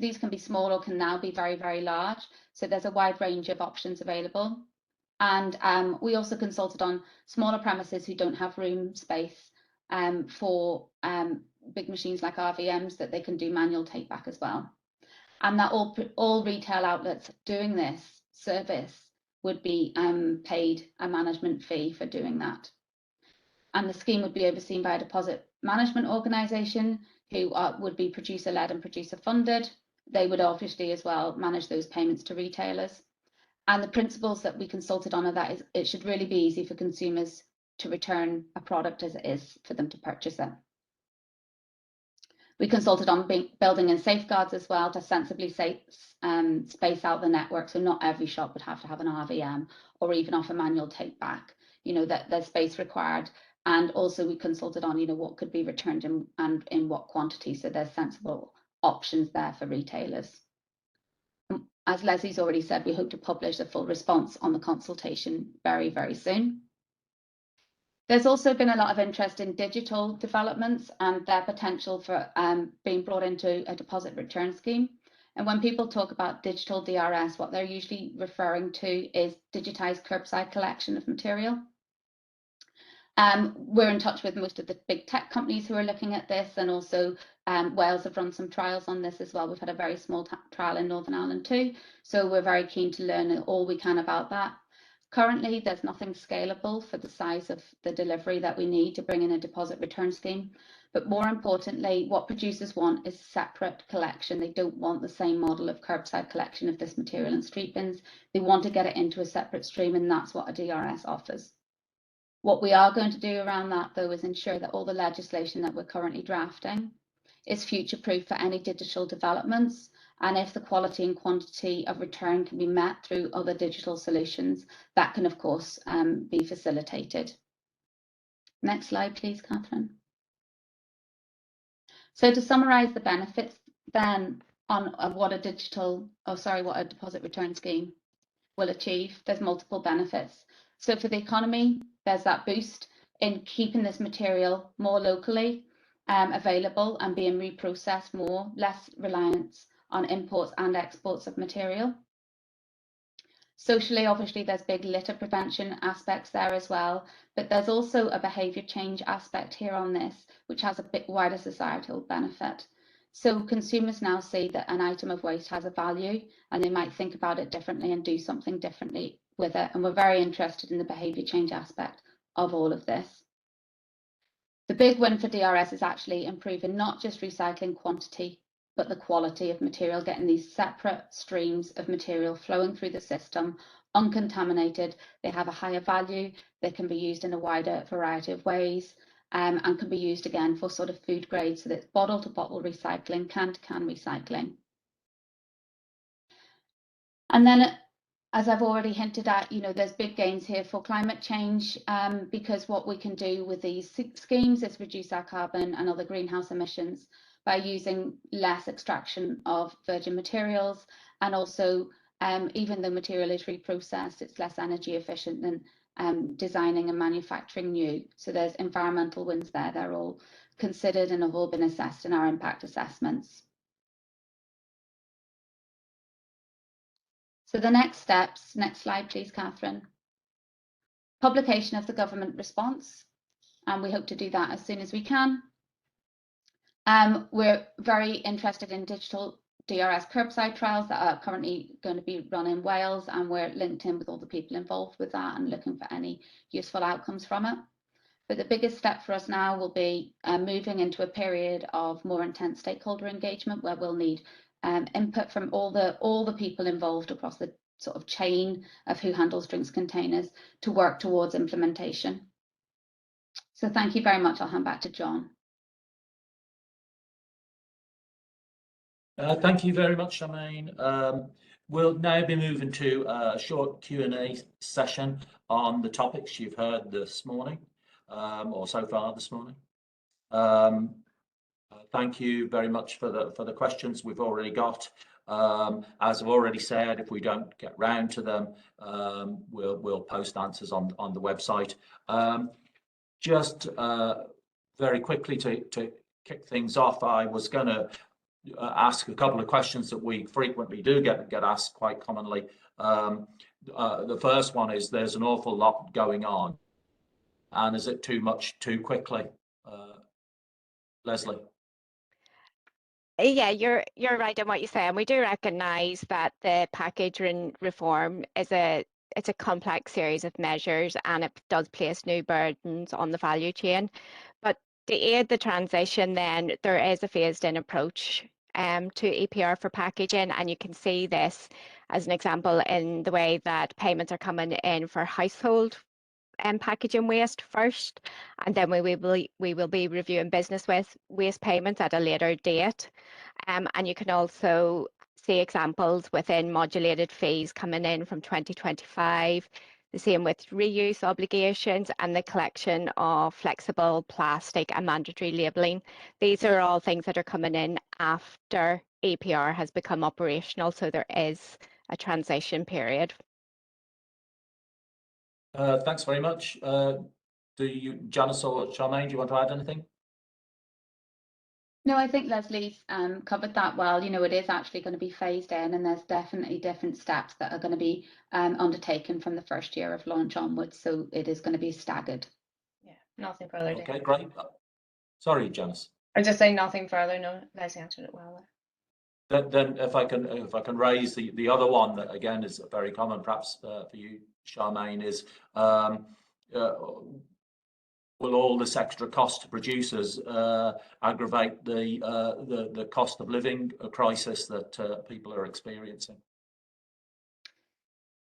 E: These can be small or can now be very, very large. So there's a wide range of options available. And we also consulted on smaller premises who don't have room space for big machines like RVMs, that they can do manual take back as well. And that all retail outlets doing this service would be paid a management fee for doing that. And the scheme would be overseen by a deposit management organisation who would be producer-led and producer-funded. They would obviously as well manage those payments to retailers. And the principles that we consulted on are that it should really be easy for consumers to return a product as it is for them to purchase it. We consulted on building in safeguards as well to sensibly space out the network, so not every shop would have to have an RVM or even offer manual take back, you know, that there's space required. And also we consulted on, you know, what could be returned and in what quantity, so there's sensible options there for retailers. As Leslie's already said, we hope to publish a full response on the consultation very, very soon. There's also been a lot of interest in digital developments and their potential for being brought into a deposit return scheme. And when people talk about digital DRS, what they're usually referring to is digitized curbside collection of material. We're in touch with most of the big tech companies who are looking at this, and also Wales have run some trials on this as well. We've had a very small trial in Northern Ireland too, so we're very keen to learn all we can about that. Currently, there's nothing scalable for the size of the delivery that we need to bring in a deposit return scheme. But more importantly, what producers want is separate collection. They don't want the same model of curbside collection of this material in street bins. They want to get it into a separate stream, and that's what a DRS offers. What we are going to do around that, though, is ensure that all the legislation that we're currently drafting is future-proof for any digital developments, and if the quality and quantity of return can be met through other digital solutions, that can, of course, be facilitated. Next slide, please, Catherine. So to summarise the benefits then on what a deposit return scheme will achieve, there's multiple benefits. So for the economy, there's that boost in keeping this material more locally available and being reprocessed more, less reliance on imports and exports of material. Socially, obviously, there's big litter prevention aspects there as well, but there's also a behaviour change aspect here on this, which has a bit wider societal benefit. So consumers now see that an item of waste has a value and they might think about it differently and do something differently with it. And we're very interested in the behaviour change aspect of all of this. The big win for DRS is actually improving not just recycling quantity, but the quality of material, getting these separate streams of material flowing through the system, uncontaminated. They have a higher value. They can be used in a wider variety of ways and can be used again for sort of food grade. So that's bottle to bottle recycling, can to can recycling. And then, as I've already hinted at, there's big gains here for climate change because what we can do with these schemes is reduce our carbon and other greenhouse emissions by using less extraction of virgin materials, and also even though material is reprocessed, it's less energy efficient than designing and manufacturing new. So there's environmental wins there. They're all considered and have all been assessed in our impact assessments. So the next steps, next slide please, Catherine. Publication of the government response, and we hope to do that as soon as we can. We're very interested in digital DRS curbside trials that are currently going to be run in Wales, and we're linked in with all the people involved with that and looking for any useful outcomes from it. But the biggest step for us now will be moving into a period of more intense stakeholder engagement, where we'll need input from all the people involved across the sort of chain of who handles drinks containers to work towards implementation. So thank you very much. I'll hand back to John.
A: Thank you very much, Charmaine. We'll now be moving to a short Q&A session on the topics you've heard this morning, or so far this morning. Thank you very much for the questions we've already got. As I've already said, if we don't get round to them, we'll post answers on the website. Just very quickly to kick things off, I was going to ask a couple of questions that we frequently do get asked quite commonly. The first one is, there's an awful lot going on, and is it too much too quickly? Leslie.
D: Yeah, you're right in what you say, and we do recognise that the packaging reform is it's a complex series of measures, and it does place new burdens on the value chain. But to aid the transition, then there is a phased-in approach to EPR for packaging, and you can see this as an example in the way that payments are coming in for household packaging waste first, and then we will be reviewing business waste payments at a later date. And you can also see examples within modulated fees coming in from 2025, the same with reuse obligations and the collection of flexible plastic and mandatory labelling. These are all things that are coming in after EPR has become operational, so there is a transition period.
A: Thanks very much. Janice or Charmaine, do you want to add anything?
E: No, I think Leslie's covered that well. It is actually going to be phased in, and there's definitely different steps that are going to be undertaken from the first year of launch onwards. So it is going to be staggered.
C: Yeah, nothing further.
A: Okay, great. Sorry, Janice.
C: I just say nothing further. No, Leslie answered it well there.
A: Then if I can raise the other one that again is very common, perhaps for you, Charmaine, is will all this extra cost to producers aggravate the cost of living crisis that people are experiencing?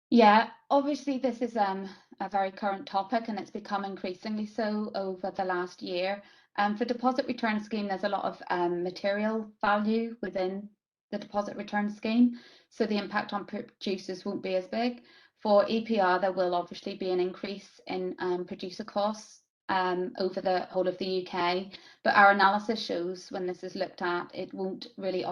E: Yeah, obviously this is a very current topic, and it's become increasingly so over the last year. For deposit return scheme, there's a lot of material value within the deposit return scheme, so the impact on producers won't be as big. For EPR, there will obviously be an increase in producer costs over the whole of the UK, but our analysis shows when this is looked at, it won't really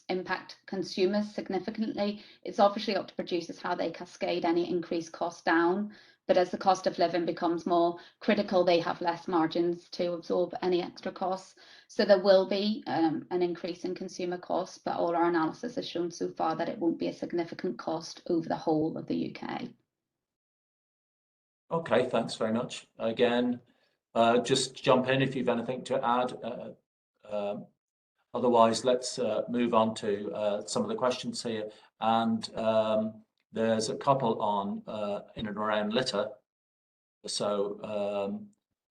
E: impact consumers significantly. It's obviously up to producers how they cascade any increased cost down, but as the cost of living becomes more critical, they have less margins to absorb any extra costs. So there will be an increase in consumer costs, but all our analysis has shown so far that it won't be a significant cost over the whole of the UK.
A: Okay, thanks very much. Again, just jump in if you've anything to add. Otherwise, let's move on to some of the questions here. And there's a couple on in and around litter. So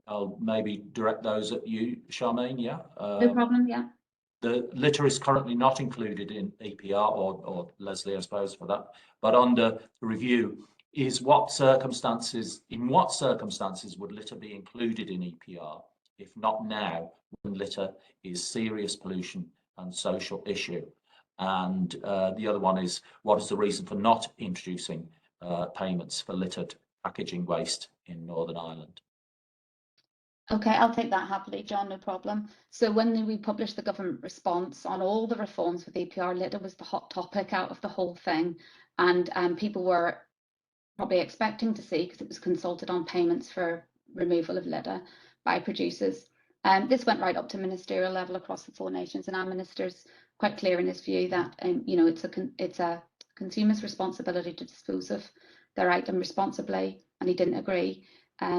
A: I'll maybe direct those at you, Charmaine. Yeah.
E: No problem. Yeah.
A: The litter is currently not included in EPR, or Leslie, I suppose, for that. But under review is in what circumstances would litter be included in EPR, if not now, when litter is serious pollution and social issue? And the other one is, what is the reason for not introducing payments for littered packaging waste in Northern Ireland?
E: Okay, I'll take that happily, John, no problem. So when we published the government response on all the reforms with EPR, litter was the hot topic out of the whole thing. And people were probably expecting to see, because it was consulted on, payments for removal of litter by producers. This went right up to ministerial level across the 4 nations, and our minister's quite clear in his view that you know, it's a consumer's responsibility to dispose of their item responsibly, and he didn't agree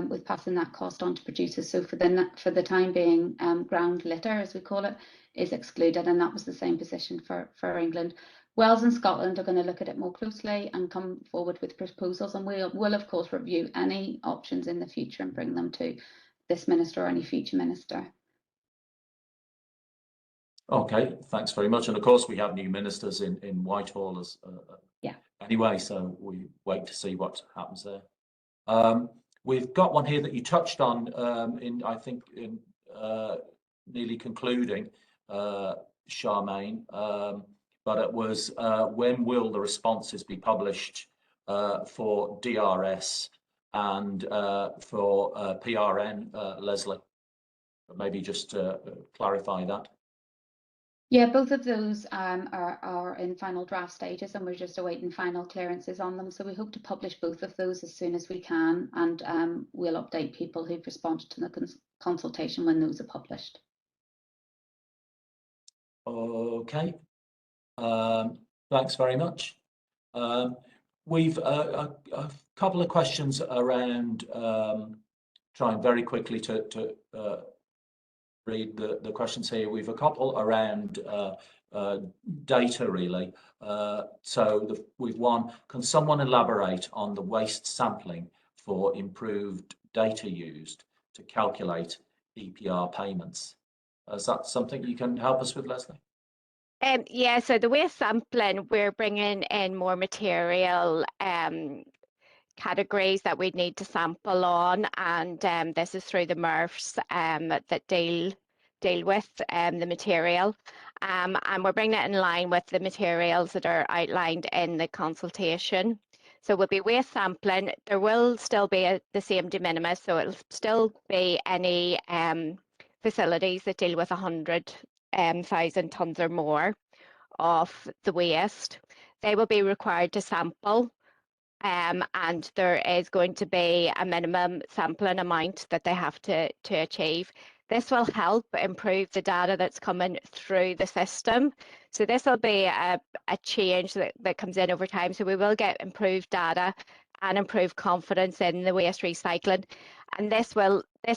E: with passing that cost on to producers. So for the time being, ground litter, as we call it, is excluded, and that was the same position for England. Wales and Scotland are going to look at it more closely and come forward with proposals, and we'll of course review any options in the future and bring them to this minister or any future minister.
A: Okay, thanks very much. And of course, we have new ministers in Whitehall as
E: yeah.
A: Anyway, so we wait to see what happens there. We've got one here that you touched on I think in nearly concluding, Charmaine, but it was when will the responses be published for DRS and for PRN, Leslie? Maybe just clarify that.
E: Yeah, both of those are in final draft stages, and we're just awaiting final clearances on them. So we hope to publish both of those as soon as we can, and we'll update people who've responded to the consultation when those are published.
A: Okay, thanks very much. We've a couple of questions around, trying very quickly to read the questions here. We've a couple around data, really. So we've one, can someone elaborate on the waste sampling for improved data used to calculate EPR payments? Is that something you can help us with, Leslie?
D: Yeah, so the waste sampling, we're bringing in more material categories that we'd need to sample on, and this is through the MRFs that deal with the material, and we're bringing it in line with the materials that are outlined in the consultation. So we'll be waste sampling. There will still be the same de minimis, so it'll still be any facilities that deal with 100,000 tonnes or more of the waste. They will be required to sample, and there is going to be a minimum sampling amount that they have to achieve. This will help improve the data that's coming through the system. So this will be a change that comes in over time. So we will get improved data and improved confidence in the waste recycling. And this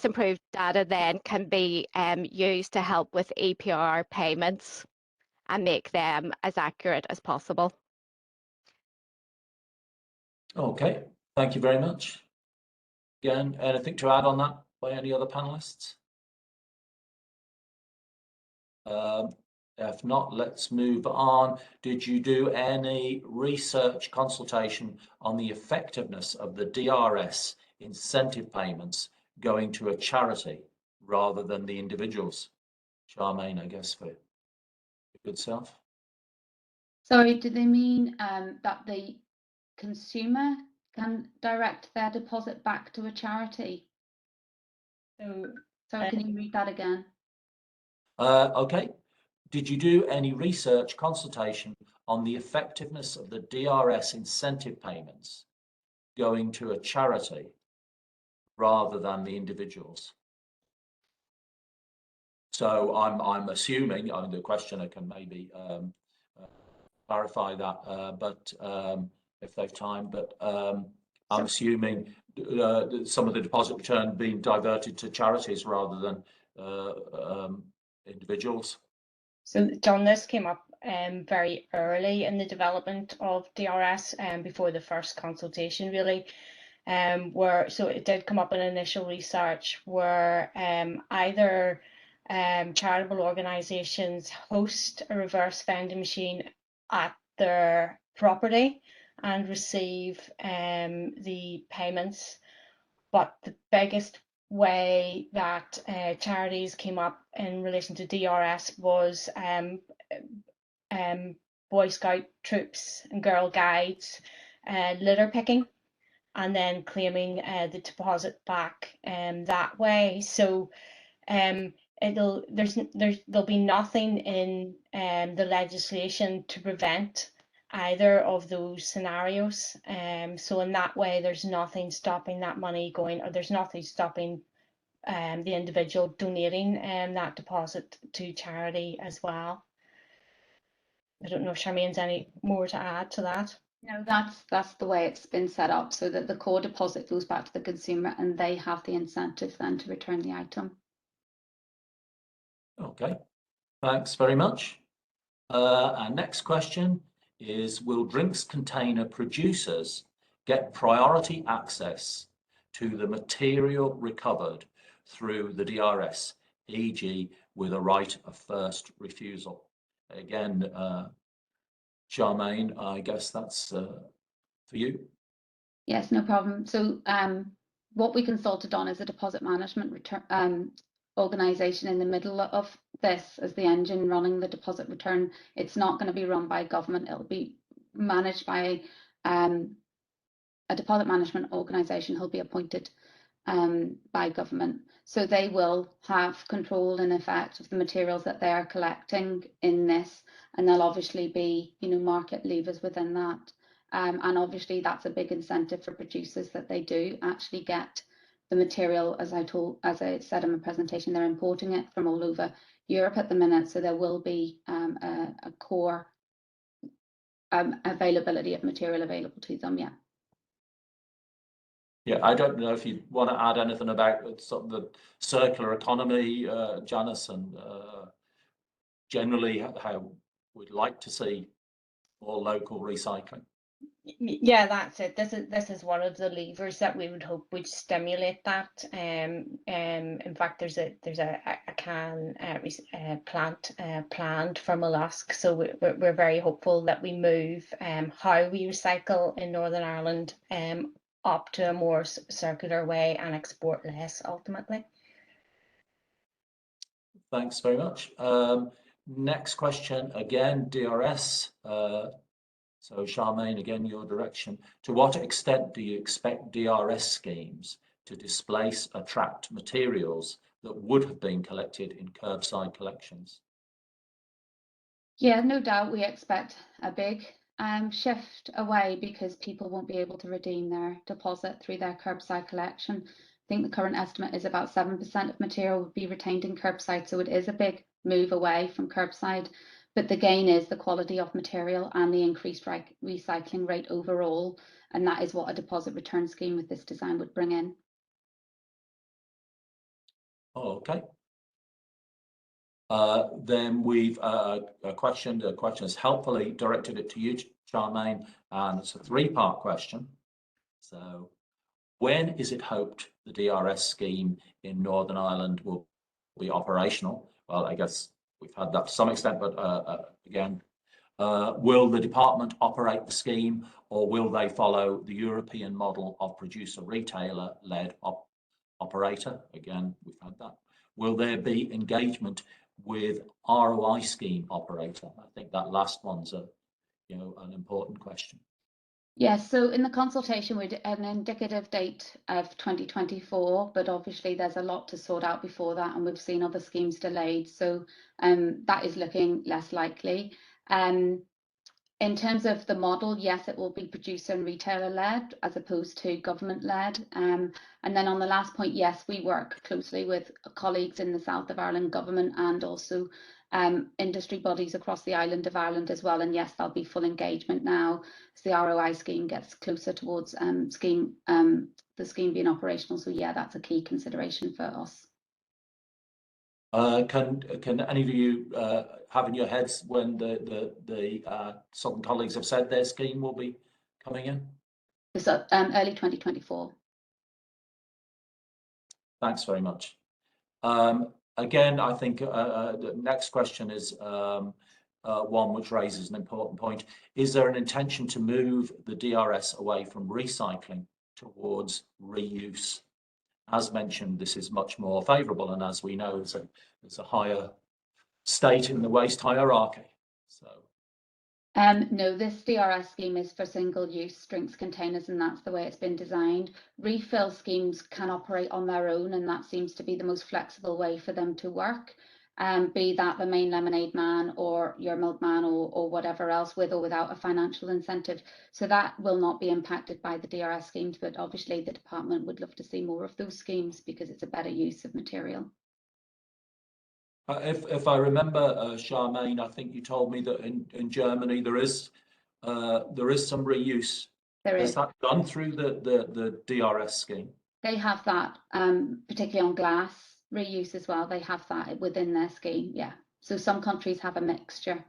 D: improved data then can be used to help with EPR payments and make them as accurate as possible.
A: Okay, thank you very much. Again, anything to add on that by any other panelists? If not, let's move on. Did you do any research consultation on the effectiveness of the DRS incentive payments going to a charity rather than the individuals? Charmaine, I guess, for your good self.
E: Sorry, do they mean that the consumer can direct their deposit back to a charity?
C: So,
E: Sorry, can you read that again?
A: Okay. Did you do any research consultation on the effectiveness of the DRS incentive payments going to a charity rather than the individuals? So I'm assuming, I mean, the questioner can maybe clarify that, but if they've time, but I'm assuming some of the deposit return being diverted to charities rather than individuals.
C: So John, this came up very early in the development of DRS before the first consultation really, where so it did come up in initial research where either charitable organisations host a reverse vending machine at their property and receive the payments, but the biggest way that charities came up in relation to DRS was Boy Scout troops and Girl Guides litter picking and then claiming the deposit back that way. So there'll be nothing in the legislation to prevent either of those scenarios. So in that way, there's nothing stopping that money going, or there's nothing stopping the individual donating that deposit to charity as well. I don't know if Charmaine's any more to add to that.
E: No, that's the way it's been set up, so that the core deposit goes back to the consumer and they have the incentive then to return the item.
A: Okay, thanks very much. Our next question is, will drinks container producers get priority access to the material recovered through the DRS, e.g. with a right of first refusal? Again, Charmaine, I guess that's for you.
E: Yes, no problem. So what we consulted on is a deposit management return organisation in the middle of this as the engine running the deposit return. It's not going to be run by government. It'll be managed by a deposit management organisation who'll be appointed by government. So they will have control in effect of the materials that they are collecting in this, and there'll obviously be, you know, market levers within that. And obviously that's a big incentive for producers that they do actually get the material. As I said in my presentation, they're importing it from all over Europe at the minute, so there will be a core availability of material available to them. Yeah.
A: Yeah, I don't know if you want to add anything about sort of the circular economy, Janice, and generally how we'd like to see more local recycling.
C: Yeah, that's it. This is one of the levers that we would hope would stimulate that. In fact, there's a can plant planned for mollusk, so we're very hopeful that we move how we recycle in Northern Ireland up to a more circular way and export less ultimately.
A: Thanks very much. Next question, again, DRS. So Charmaine, again, your direction. To what extent do you expect DRS schemes to displace or trapped materials that would have been collected in curbside collections?
E: Yeah, no doubt we expect a big shift away because people won't be able to redeem their deposit through their curbside collection. I think the current estimate is about 7% of material would be retained in curbside, so it is a big move away from curbside. But the gain is the quality of material and the increased recycling rate overall, and that is what a deposit return scheme with this design would bring in.
A: Okay. Then we've a question. The question has helpfully directed it to you, Charmaine, and it's a three-part question. So, when is it hoped the DRS scheme in Northern Ireland will be operational? Well, I guess we've had that to some extent, but again, will the department operate the scheme, or will they follow the European model of producer retailer-led operator? Again, we've had that. Will there be engagement with ROI scheme operator? I think that last one's an important question.
E: Yes, so in the consultation, we an indicative date of 2024, but obviously there's a lot to sort out before that, and we've seen other schemes delayed, so that is looking less likely. In terms of the model, yes, it will be producer and retailer led as opposed to government led. And then on the last point, yes, we work closely with colleagues in the South of Ireland government and also industry bodies across the island of Ireland as well. And yes, there'll be full engagement now as the ROI scheme gets closer towards the scheme being operational. So yeah, that's a key consideration for us.
A: Can any of you have in your heads when the Southern colleagues have said their scheme will be coming in?
E: It's early 2024.
A: Thanks very much. Again, I think the next question is one which raises an important point. Is there an intention to move the DRS away from recycling towards reuse? As mentioned, this is much more favourable, and as we know, there's a higher state in the waste hierarchy. So,
E: no, this DRS scheme is for single-use drinks containers, and that's the way it's been designed. Refill schemes can operate on their own, and that seems to be the most flexible way for them to work. Be that the main lemonade man or your milkman or whatever else, with or without a financial incentive. So that will not be impacted by the DRS schemes, but obviously the department would love to see more of those schemes because it's a better use of material.
A: if I remember, Charmaine, I think you told me that in Germany there is some reuse.
E: There is.
A: Is that done through the DRS scheme?
E: They have that, particularly on glass reuse as well. They have that within their scheme, yeah. So some countries have a mixture.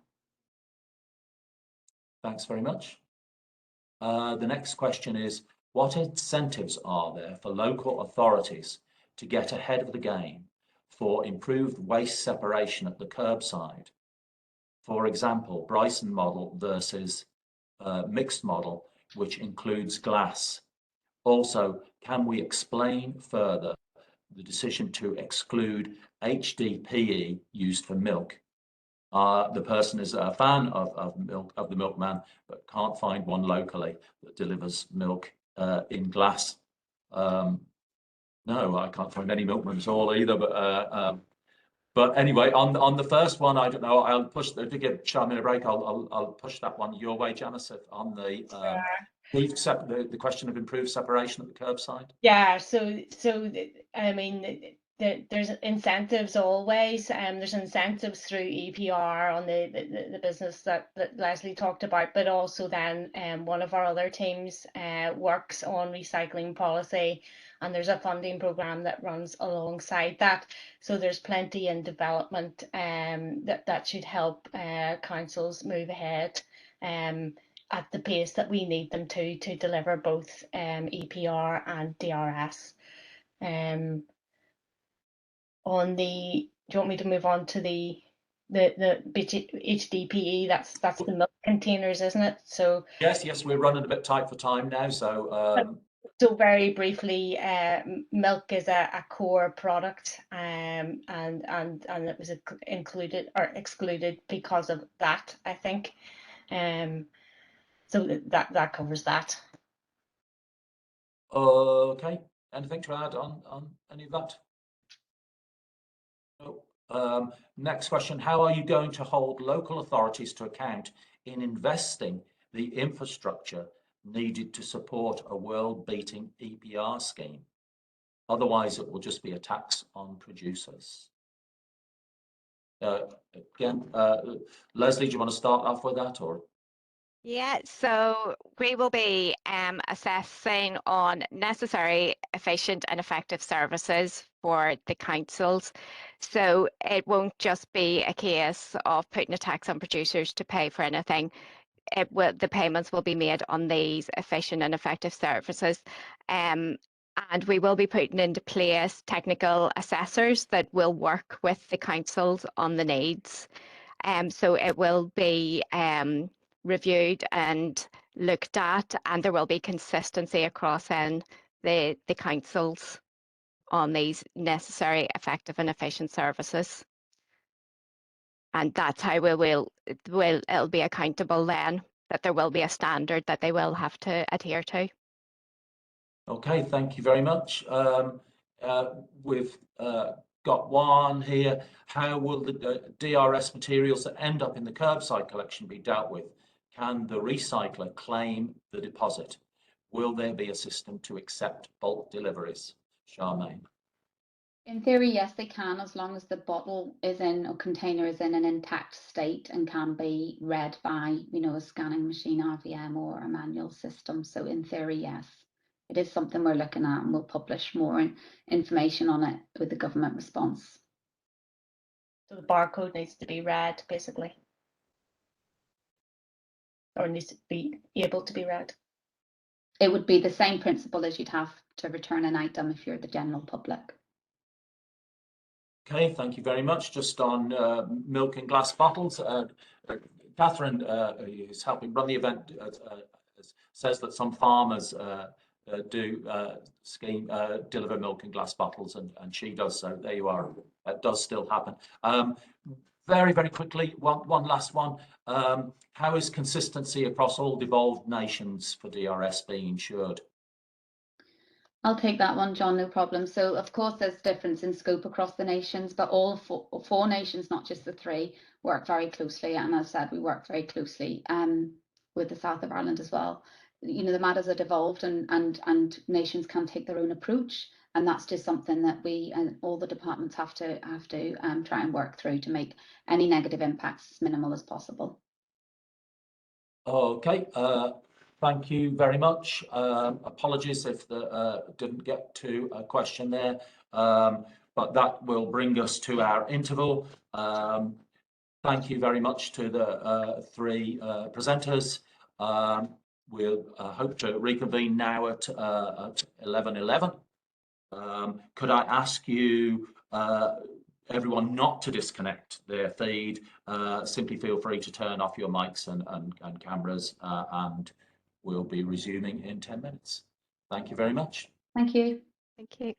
A: Thanks very much. The next question is, what incentives are there for local authorities to get ahead of the game for improved waste separation at the curbside? For example, Bryson model versus mixed model, which includes glass. Also, can we explain further the decision to exclude HDPE used for milk? The person is a fan of milk, of the milkman, but can't find one locally that delivers milk in glass. No, I can't find any milkman at all either. But anyway, on the first one, I don't know. I'll push. To give Charmaine a break, I'll push that one your way, Janice. On the the question of improved separation at the curbside.
C: Yeah. So I mean, there's incentives always. There's incentives through EPR on the business that Leslie talked about, but also then one of our other teams works on recycling policy, and there's a funding program that runs alongside that. So there's plenty in development that should help councils move ahead at the pace that we need them to deliver both EPR and DRS. On the, do you want me to move on to the HDPE? That's the milk containers, isn't it? So
A: yes, we're running a bit tight for time now.
C: So very briefly, milk is a core product, and it was included or excluded because of that, I think. So that covers that.
A: Okay. Anything to add on any of that? No. Next question: how are you going to hold local authorities to account in investing the infrastructure needed to support a world-beating EPR scheme? Otherwise, it will just be a tax on producers. Again, Leslie, do you want to start off with that, or?
D: Yeah, so we will be assessing on necessary, efficient and effective services for the councils. So it won't just be a case of putting a tax on producers to pay for anything. The payments will be made on these efficient and effective services. And we will be putting into place technical assessors that will work with the councils on the needs. So it will be reviewed and looked at, and there will be consistency across the councils on these necessary, effective and efficient services. And that's how it'll be accountable then, that there will be a standard that they will have to adhere to.
A: Okay, thank you very much. We've got one here. How will the DRS materials that end up in the curbside collection be dealt with? Can the recycler claim the deposit? Will there be a system to accept bulk deliveries? Charmaine.
E: In theory, yes, they can, as long as the bottle is in, or container is in an intact state and can be read by, a scanning machine, RVM, or a manual system. So in theory, yes, it is something we're looking at, and we'll publish more information on it with the government response.
C: So the barcode needs to be read, basically, or needs to be able to be read.
E: It would be the same principle as you'd have to return an item if you're the general public.
A: Okay, thank you very much. Just on milk and glass bottles, Catherine, who's helping run the event, says that some farmers do deliver milk in glass bottles, and she does. So there you are. That does still happen. Very, very quickly, one last one. How is consistency across all devolved nations for DRS being ensured?
E: I'll take that one, John, no problem. So, of course, there's difference in scope across the nations, but all four nations, not just the three, work very closely. And as I said, we work very closely with the South of Ireland as well. The matters are devolved, and nations can take their own approach. And that's just something that we and all the departments have to try and work through to make any negative impacts as minimal as possible.
A: Okay. Thank you very much. Apologies if didn't get to a question there, but that will bring us to our interval. Thank you very much to the three presenters. We'll hope to reconvene now at 11:11. Could I ask you, everyone, not to disconnect their feed? Simply feel free to turn off your mics and cameras, and we'll be resuming in 10 minutes. Thank you very much.
E: Thank you.
D: Thank you.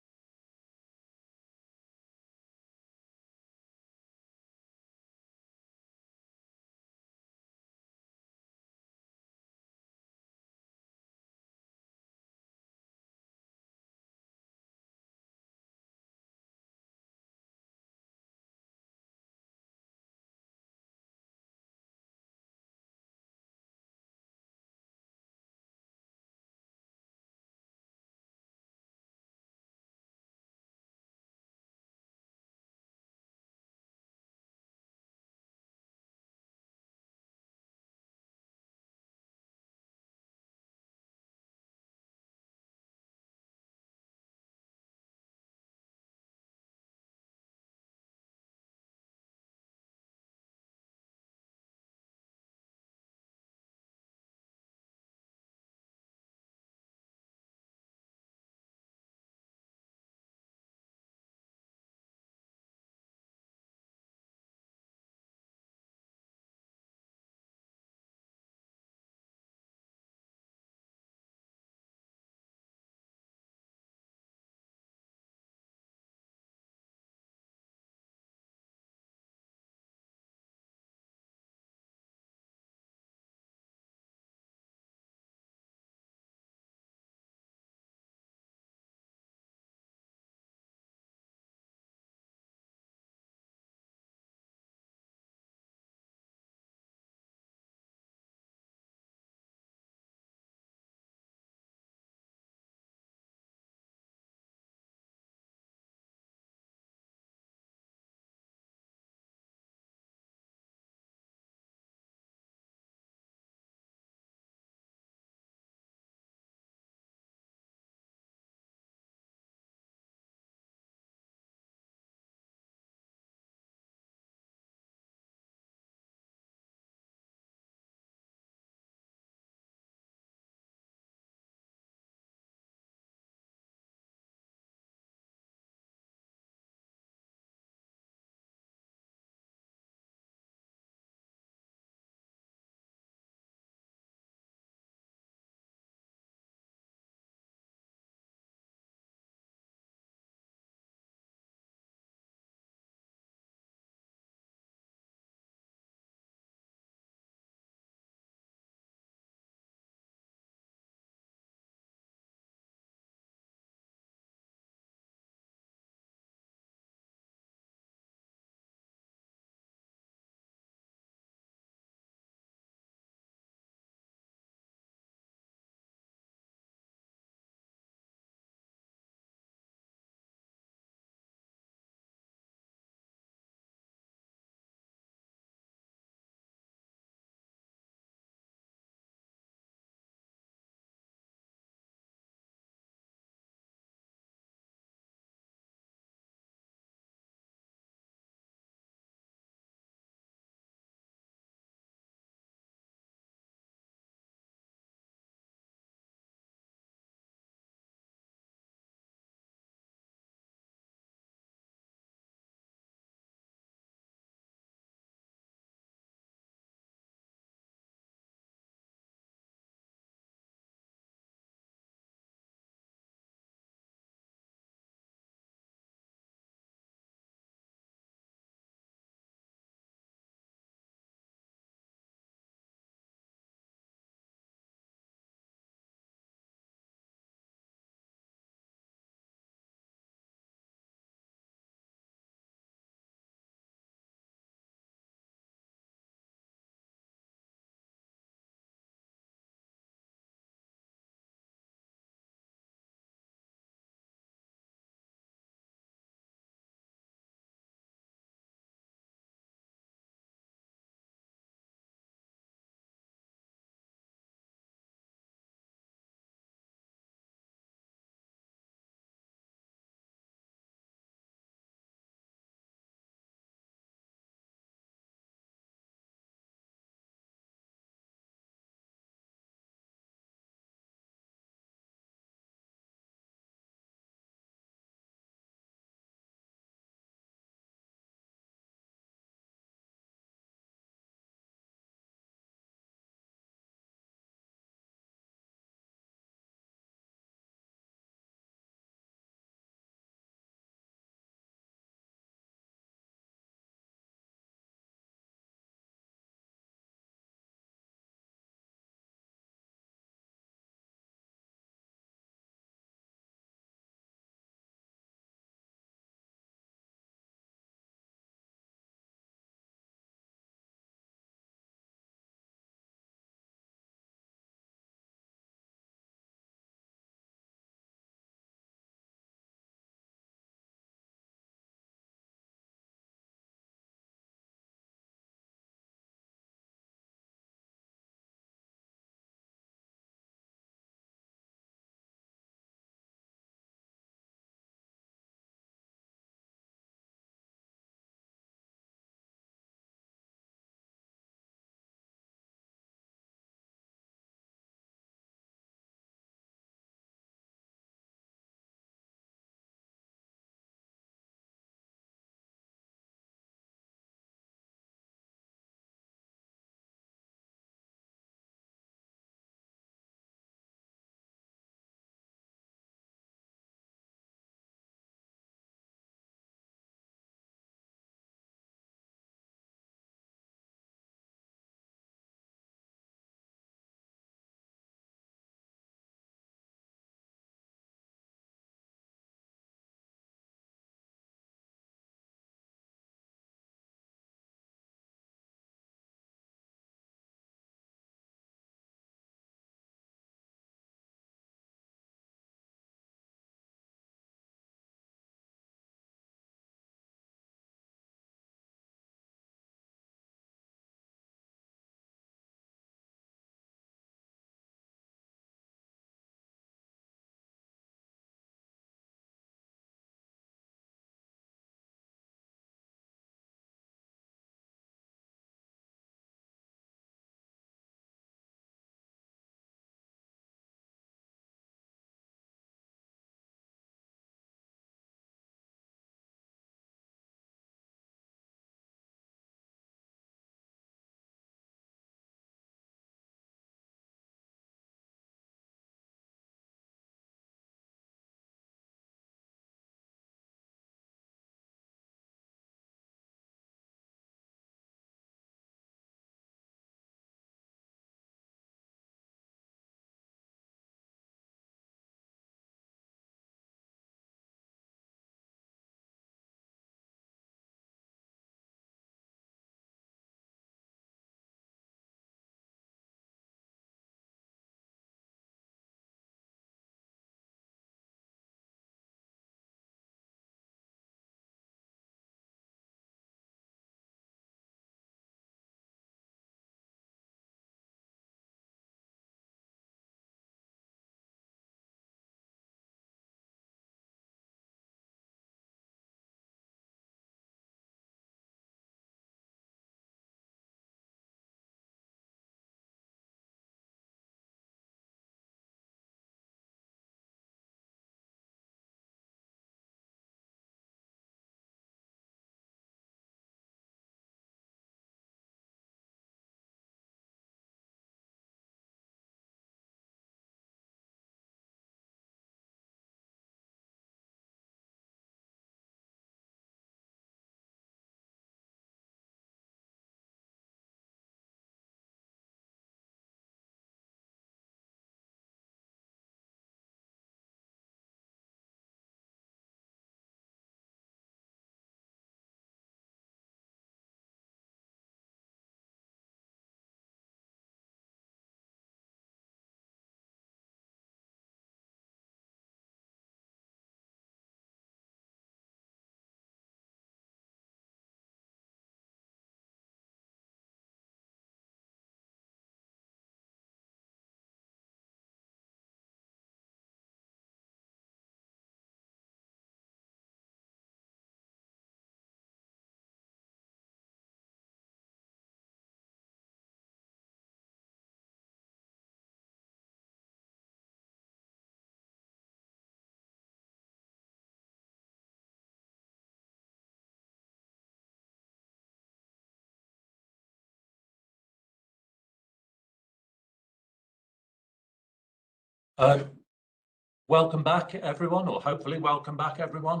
A: Welcome back, everyone, or hopefully welcome back, everyone.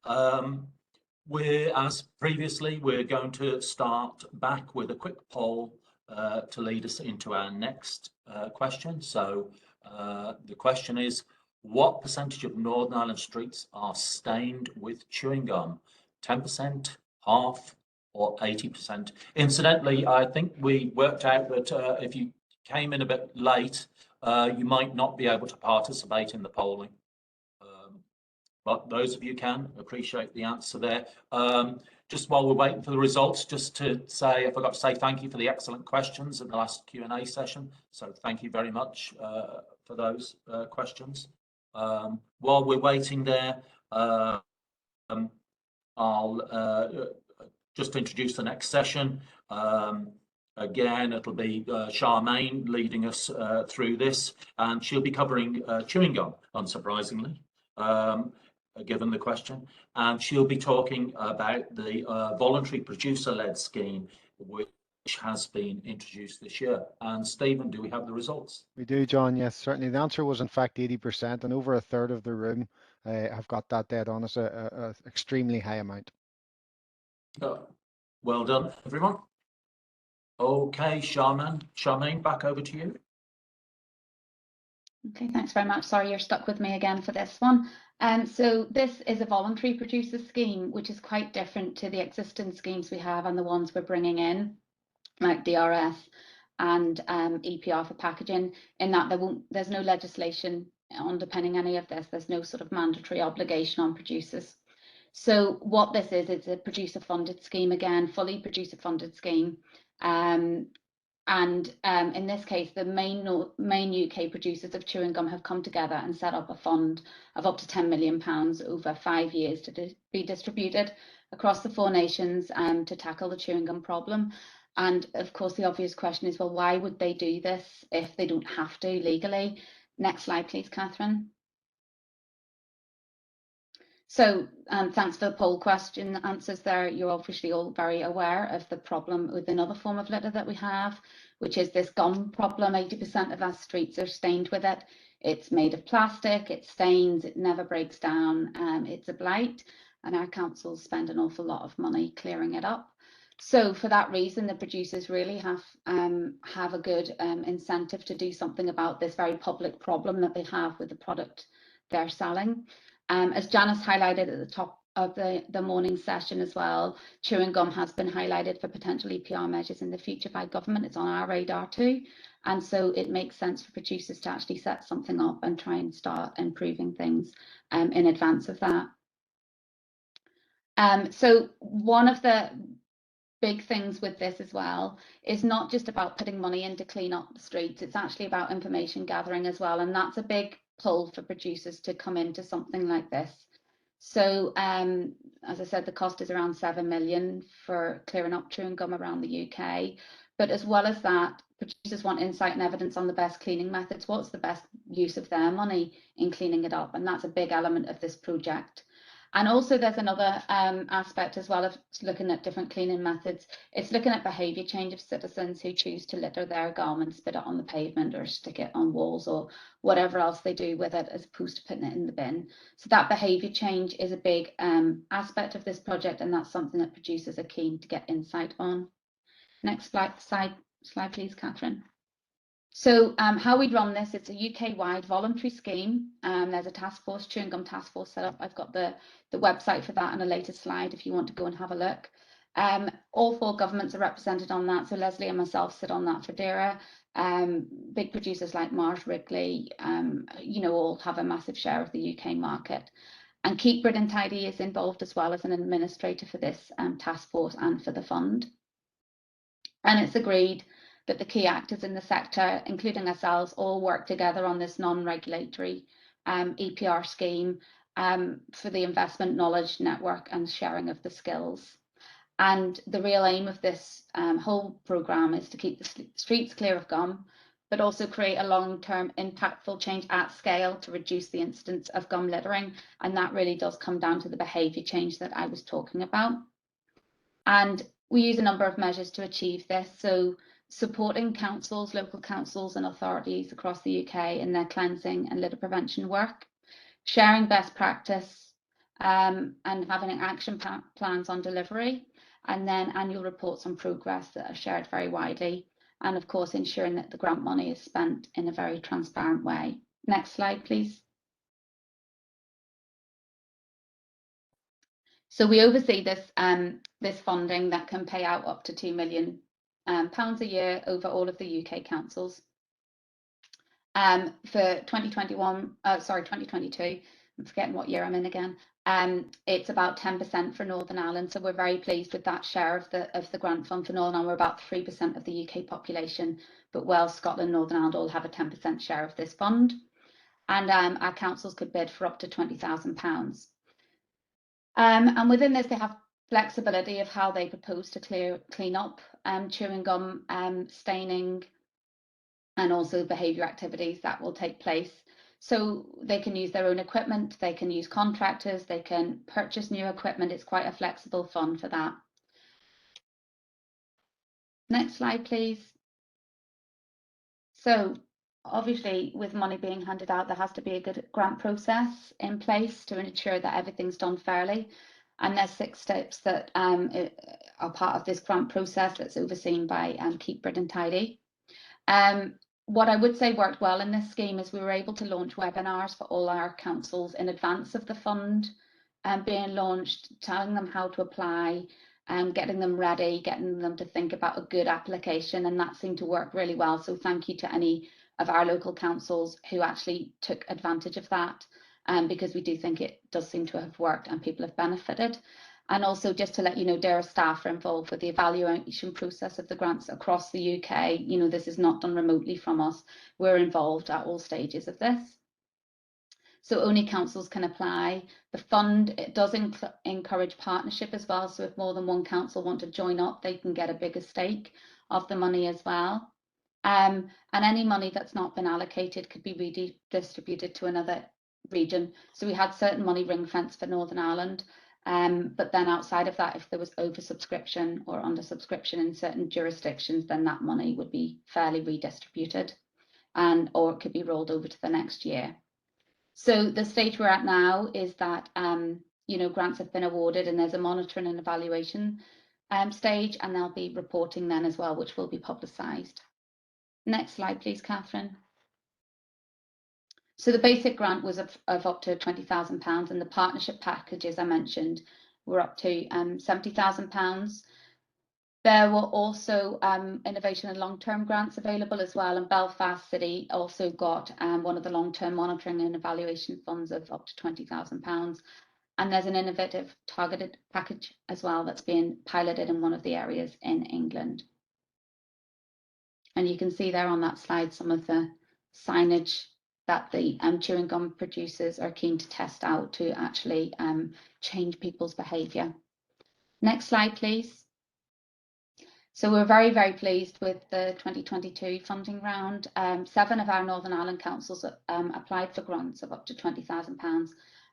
A: As previously, we're going to start back with a quick poll to lead us into our next question. So the question is, what percentage of Northern Ireland streets are stained with chewing gum? 10%, half, or 80%? Incidentally, I think we worked out that if you came in a bit late, you might not be able to participate in the polling. But those of you can, appreciate the answer there. Just while we're waiting for the results, just to say, I forgot to say thank you for the excellent questions in the last Q&A session. So thank you very much for those questions. While we're waiting there, I'll just introduce the next session. Again, it'll be Charmaine leading us through this, and she'll be covering chewing gum, unsurprisingly. Given the question, and she'll be talking about the voluntary producer-led scheme, which has been introduced this year. And Stephen, do we have the results?
B: We do, John. Yes, certainly. The answer was in fact 80%, and over a third of the room have got that dead on. It's an extremely high amount.
A: Well done, everyone. Okay, Charmaine, back over to you.
E: Okay, thanks very much. Sorry, you're stuck with me again for this one. So this is a voluntary producer scheme, which is quite different to the existing schemes we have and the ones we're bringing in, like DRS and EPR for packaging, in that there's no legislation underpinning any of this. There's no sort of mandatory obligation on producers. So what this is, it's a producer-funded scheme, again, fully producer-funded scheme. In this case, the main UK producers of chewing gum have come together and set up a fund of up to £10 million over 5 years to be distributed across the 4 nations to tackle the chewing gum problem. And of course, the obvious question is, well, why would they do this if they don't have to legally? Next slide, please, Catherine. So thanks for the poll question answers there. You're obviously all very aware of the problem with another form of litter that we have, which is this gum problem. 80% of our streets are stained with it. It's made of plastic, it stains, it never breaks down, it's a blight, and our councils spend an awful lot of money clearing it up. So for that reason, the producers really have a good incentive to do something about this very public problem that they have with the product they're selling. As Janice highlighted at the top of the morning session as well, chewing gum has been highlighted for potential EPR measures in the future by government. It's on our radar too. And so it makes sense for producers to actually set something up and try and start improving things in advance of that. So one of the big things with this as well is not just about putting money in to clean up the streets, it's actually about information gathering as well. And that's a big pull for producers to come into something like this. So as I said, the cost is around 7 million for clearing up chewing gum around the UK. But as well as that, producers want insight and evidence on the best cleaning methods. What's the best use of their money in cleaning it up? And that's a big element of this project. And also there's another aspect as well of looking at different cleaning methods. It's looking at behaviour change of citizens who choose to litter their gum and spit it on the pavement or stick it on walls or whatever else they do with it, as opposed to putting it in the bin. So that behaviour change is a big aspect of this project, and that's something that producers are keen to get insight on. Next slide please, Catherine. So how we run this, it's a UK-wide voluntary scheme. There's a task force, chewing gum task force set up. I've got the website for that on a later slide if you want to go and have a look. All 4 governments are represented on that. So Leslie and myself sit on that for DAERA. Big producers like Mars, Wrigley, all have a massive share of the UK market. And Keep Britain and Tidy is involved as well as an administrator for this task force and for the fund. And it's agreed that the key actors in the sector, including ourselves, all work together on this non-regulatory EPR scheme for the investment, knowledge, network and sharing of the skills. And the real aim of this whole programme is to keep the streets clear of gum, but also create a long-term impactful change at scale to reduce the incidence of gum littering. And that really does come down to the behaviour change that I was talking about. And we use a number of measures to achieve this. So supporting councils, local councils and authorities across the UK in their cleansing and litter prevention work, sharing best practice and having action plans on delivery, and then annual reports on progress that are shared very widely, and of course ensuring that the grant money is spent in a very transparent way. Next slide, please. So we oversee this, this funding that can pay out up to £2 million a year over all of the UK councils. For 2022, I'm forgetting what year I'm in again. It's about 10% for Northern Ireland, so we're very pleased with that share of the grant fund for Northern Ireland. We're about 3% of the UK population, but Wales, Scotland, Northern Ireland all have a 10% share of this fund, and our councils could bid for up to £20,000. And within this, they have flexibility of how they propose to clean up chewing gum staining, and also behaviour activities that will take place. So they can use their own equipment, they can use contractors, they can purchase new equipment. It's quite a flexible fund for that. Next slide, please. So obviously, with money being handed out, there has to be a good grant process in place to ensure that everything's done fairly. And there's 6 steps that are part of this grant process that's overseen by Keep Britain Tidy. What I would say worked well in this scheme is we were able to launch webinars for all our councils in advance of the fund being launched, telling them how to apply and getting them ready, getting them to think about a good application, and that seemed to work really well. So thank you to any of our local councils who actually took advantage of that, because we do think it does seem to have worked and people have benefited. And also, just to let you know, DAERA staff are involved with the evaluation process of the grants across the UK. You know, this is not done remotely from us. We're involved at all stages of this. So only councils can apply. The fund, it does encourage partnership as well. So if more than one council want to join up, they can get a bigger stake of the money as well. And any money that's not been allocated could be redistributed to another region. So we had certain money ring fenced for Northern Ireland. But then outside of that, if there was oversubscription or undersubscription in certain jurisdictions, then that money would be fairly redistributed, or it could be rolled over to the next year. So the stage we're at now is that you know, grants have been awarded and there's a monitoring and evaluation stage, and they'll be reporting then as well, which will be publicised. Next slide, please, Catherine. So the basic grant was of up to £20,000, and the partnership packages I mentioned were up to £70,000. There were also innovation and long-term grants available as well, and Belfast City also got one of the long-term monitoring and evaluation funds of up to £20,000. And there's an innovative targeted package as well that's being piloted in one of the areas in England. And you can see there on that slide some of the signage that the chewing gum producers are keen to test out to actually change people's behaviour. Next slide, please. So we're very, very pleased with the 2022 funding round. 7 of our Northern Ireland councils applied for grants of up to £20,000,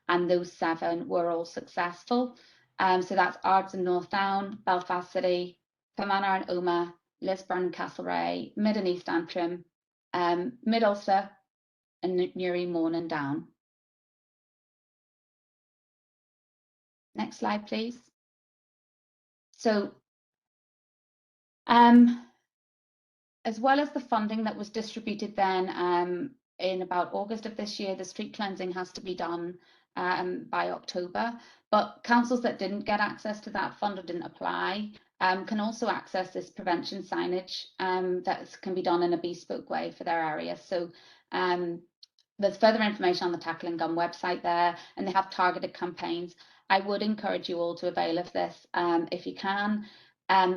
E: and those 7 were all successful. So that's Ards and North Down, Belfast City, Fermanagh and Omagh, Lisbon, Castlereagh, Mid and East Antrim, Mid Ulster, and Newry, Mourne and Down. Next slide, please. So as well as the funding that was distributed then in about August of this year, the street cleansing has to be done by October. But councils that didn't get access to that fund or didn't apply can also access this prevention signage that can be done in a bespoke way for their area. So there's further information on the Tackling Gum website there, and they have targeted campaigns. I would encourage you all to avail of this if you can,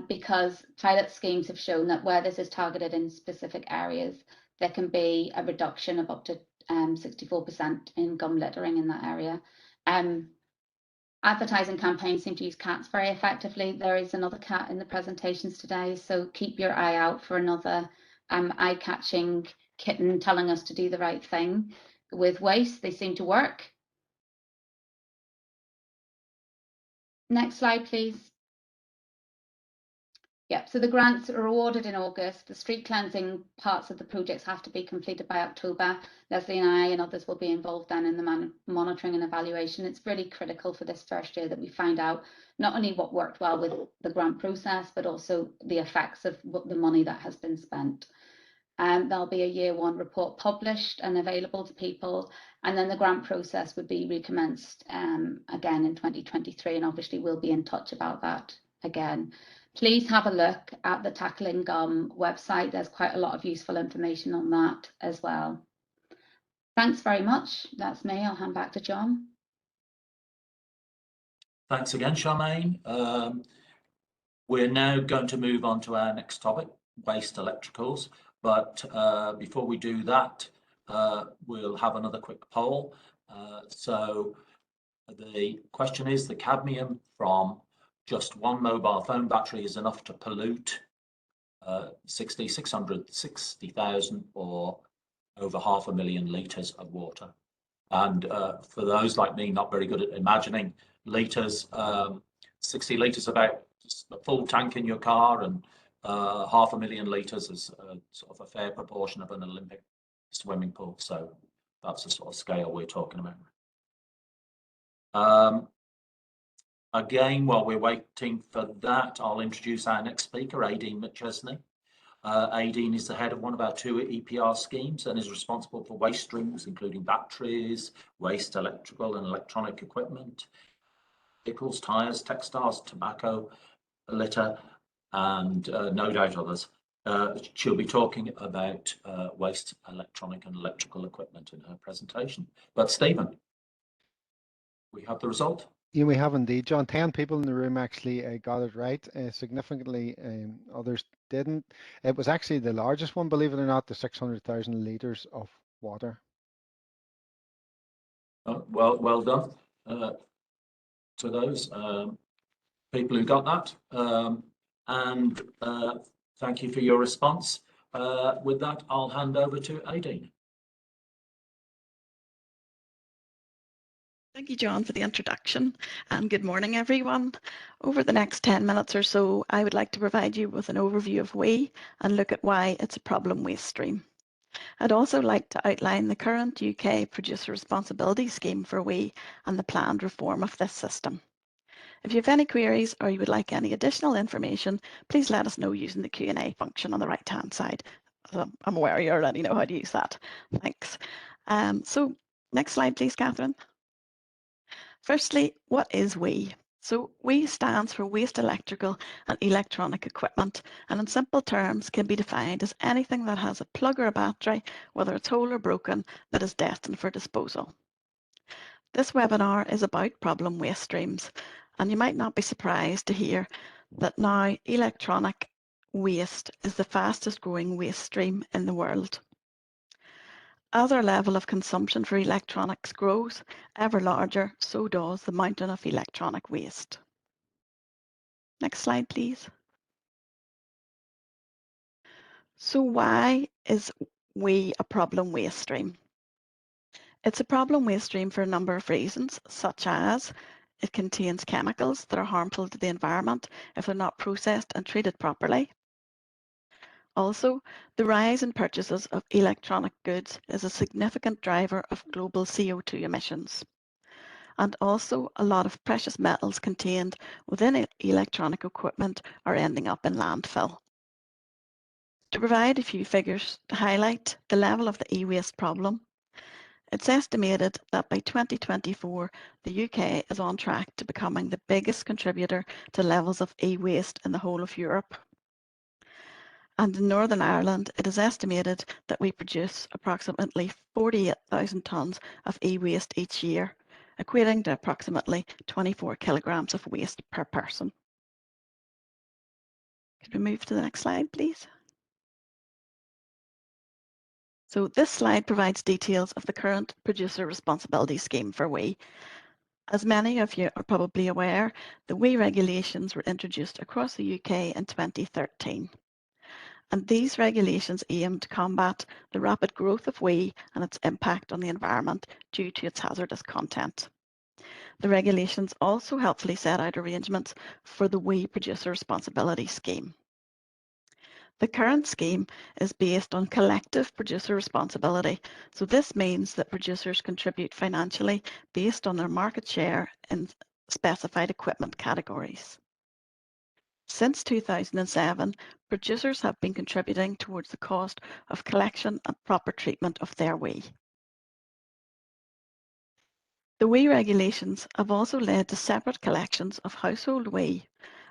E: because pilot schemes have shown that where this is targeted in specific areas, there can be a reduction of up to 64% in gum littering in that area. Advertising campaigns seem to use cats very effectively. There is another cat in the presentations today, so keep your eye out for another eye-catching kitten telling us to do the right thing with waste. They seem to work. Next slide, please. Yeah, so the grants are awarded in August. The street cleansing parts of the projects have to be completed by October. Leslie and I and others will be involved then in the monitoring and evaluation. It's really critical for this first year that we find out not only what worked well with the grant process, but also the effects of the money that has been spent. There'll be a year one report published and available to people, and then the grant process would be recommenced again in 2023, and obviously we'll be in touch about that again. Please have a look at the Tackling website. There's quite a lot of useful information on that as well. Thanks very much. That's me. I'll hand back to John.
A: Thanks again, Charmaine. We're now going to move on to our next topic, waste electricals. But before we do that, we'll have another quick poll. So the question is, the cadmium from just one mobile phone battery is enough to pollute 660,000 or over 500,000 litres of water. And for those like me, not very good at imagining litres, 60 litres about a full tank in your car, and 500,000 litres is sort of a fair proportion of an Olympic swimming pool. So that's the sort of scale we're talking about. Again, while we're waiting for that, I'll introduce our next speaker, Aideen McChesney. Aideen is the head of one of our two EPR schemes and is responsible for waste streams, including batteries, waste electrical and electronic equipment, vehicles, tyres, textiles, tobacco, litter, and no doubt others. She'll be talking about waste electronic and electrical equipment in her presentation. But Stephen, we have the result.
B: Yeah, we have indeed, John. 10 people in the room actually got it right. Significantly, others didn't. It was actually the largest one, believe it or not, the 600,000 litres of water.
A: Well done to those people who got that. And thank you for your response. With that, I'll hand over to Aideen.
F: Thank you, John, for the introduction, and good morning, everyone. Over the next 10 minutes or so, I would like to provide you with an overview of WEEE and look at why it's a problem waste stream. I'd also like to outline the current UK producer responsibility scheme for WEEE and the planned reform of this system. If you have any queries or you would like any additional information, please let us know using the Q&A function on the right-hand side. I'm aware you already know how to use that. Thanks. So next slide, please, Catherine. Firstly, what is WEEE? So WEEE stands for Waste Electrical and Electronic Equipment, and in simple terms can be defined as anything that has a plug or a battery, whether it's whole or broken, that is destined for disposal. This webinar is about problem waste streams, and you might not be surprised to hear that now electronic waste is the fastest growing waste stream in the world. As our level of consumption for electronics grows ever larger, so does the mountain of electronic waste. Next slide, please. So why is WEEE a problem waste stream? It's a problem waste stream for a number of reasons, such as it contains chemicals that are harmful to the environment if they're not processed and treated properly. Also, the rise in purchases of electronic goods is a significant driver of global CO2 emissions. And also, a lot of precious metals contained within electronic equipment are ending up in landfill. To provide a few figures to highlight the level of the e-waste problem, it's estimated that by 2024, the UK is on track to becoming the biggest contributor to levels of e-waste in the whole of Europe. And in Northern Ireland, it is estimated that we produce approximately 48,000 tonnes of e-waste each year, equating to approximately 24 kilograms of waste per person. Could we move to the next slide, please? So this slide provides details of the current producer responsibility scheme for WEEE. As many of you are probably aware, the WEEE regulations were introduced across the UK in 2013. And these regulations aim to combat the rapid growth of WEEE and its impact on the environment due to its hazardous content. The regulations also helpfully set out arrangements for the WEEE producer responsibility scheme. The current scheme is based on collective producer responsibility, so this means that producers contribute financially based on their market share in specified equipment categories. Since 2007, producers have been contributing towards the cost of collection and proper treatment of their wee. The wee regulations have also led to separate collections of household wee,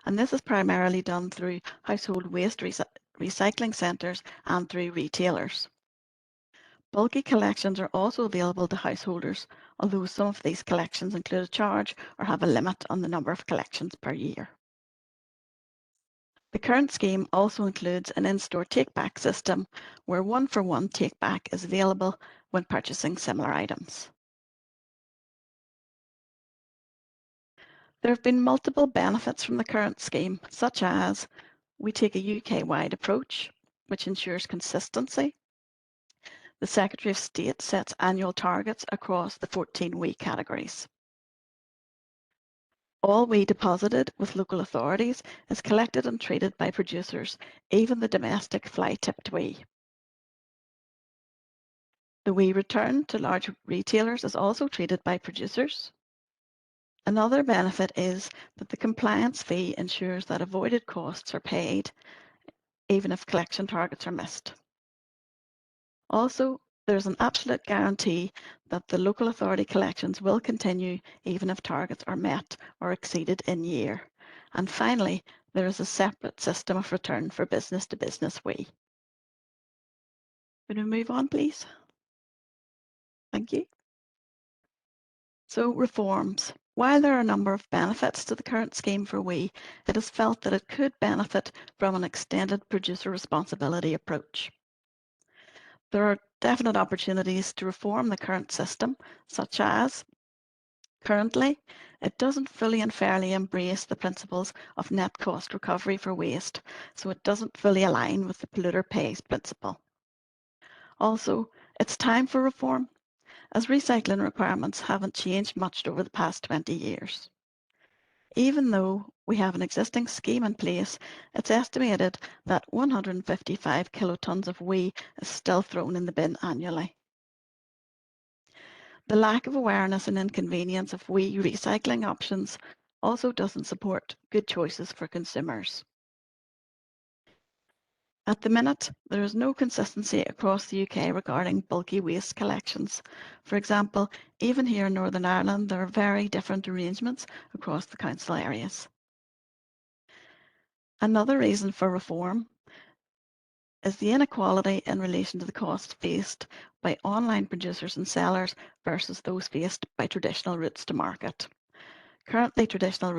F: and this is primarily done through household waste recycling centres and through retailers. Bulky collections are also available to householders, although some of these collections include a charge or have a limit on the number of collections per year. The current scheme also includes an in-store take-back system where one-for-one take-back is available when purchasing similar items. There have been multiple benefits from the current scheme, such as we take a UK-wide approach, which ensures consistency. The Secretary of State sets annual targets across the 14 wee categories. All wee deposited with local authorities is collected and treated by producers, even the domestic fly-tipped wee. The wee return to large retailers is also treated by producers. Another benefit is that the compliance fee ensures that avoided costs are paid, even if collection targets are missed. Also, there's an absolute guarantee that the local authority collections will continue even if targets are met or exceeded in year. And finally, there is a separate system of return for business-to-business wee. Can we move on, please? Thank you. So, reforms. While there are a number of benefits to the current scheme for wee, it is felt that it could benefit from an extended producer responsibility approach. There are definite opportunities to reform the current system, such as currently, it doesn't fully and fairly embrace the principles of net cost recovery for waste, so it doesn't fully align with the polluter pays principle. Also, it's time for reform, as recycling requirements haven't changed much over the past 20 years. Even though we have an existing scheme in place, it's estimated that 155 kilotons of wee is still thrown in the bin annually. The lack of awareness and inconvenience of wee recycling options also doesn't support good choices for consumers. At the minute, there is no consistency across the UK regarding bulky waste collections. For example, even here in Northern Ireland, there are very different arrangements across the council areas. Another reason for reform is the inequality in relation to the costs faced by online producers and sellers versus those faced by traditional routes to market. Currently, traditional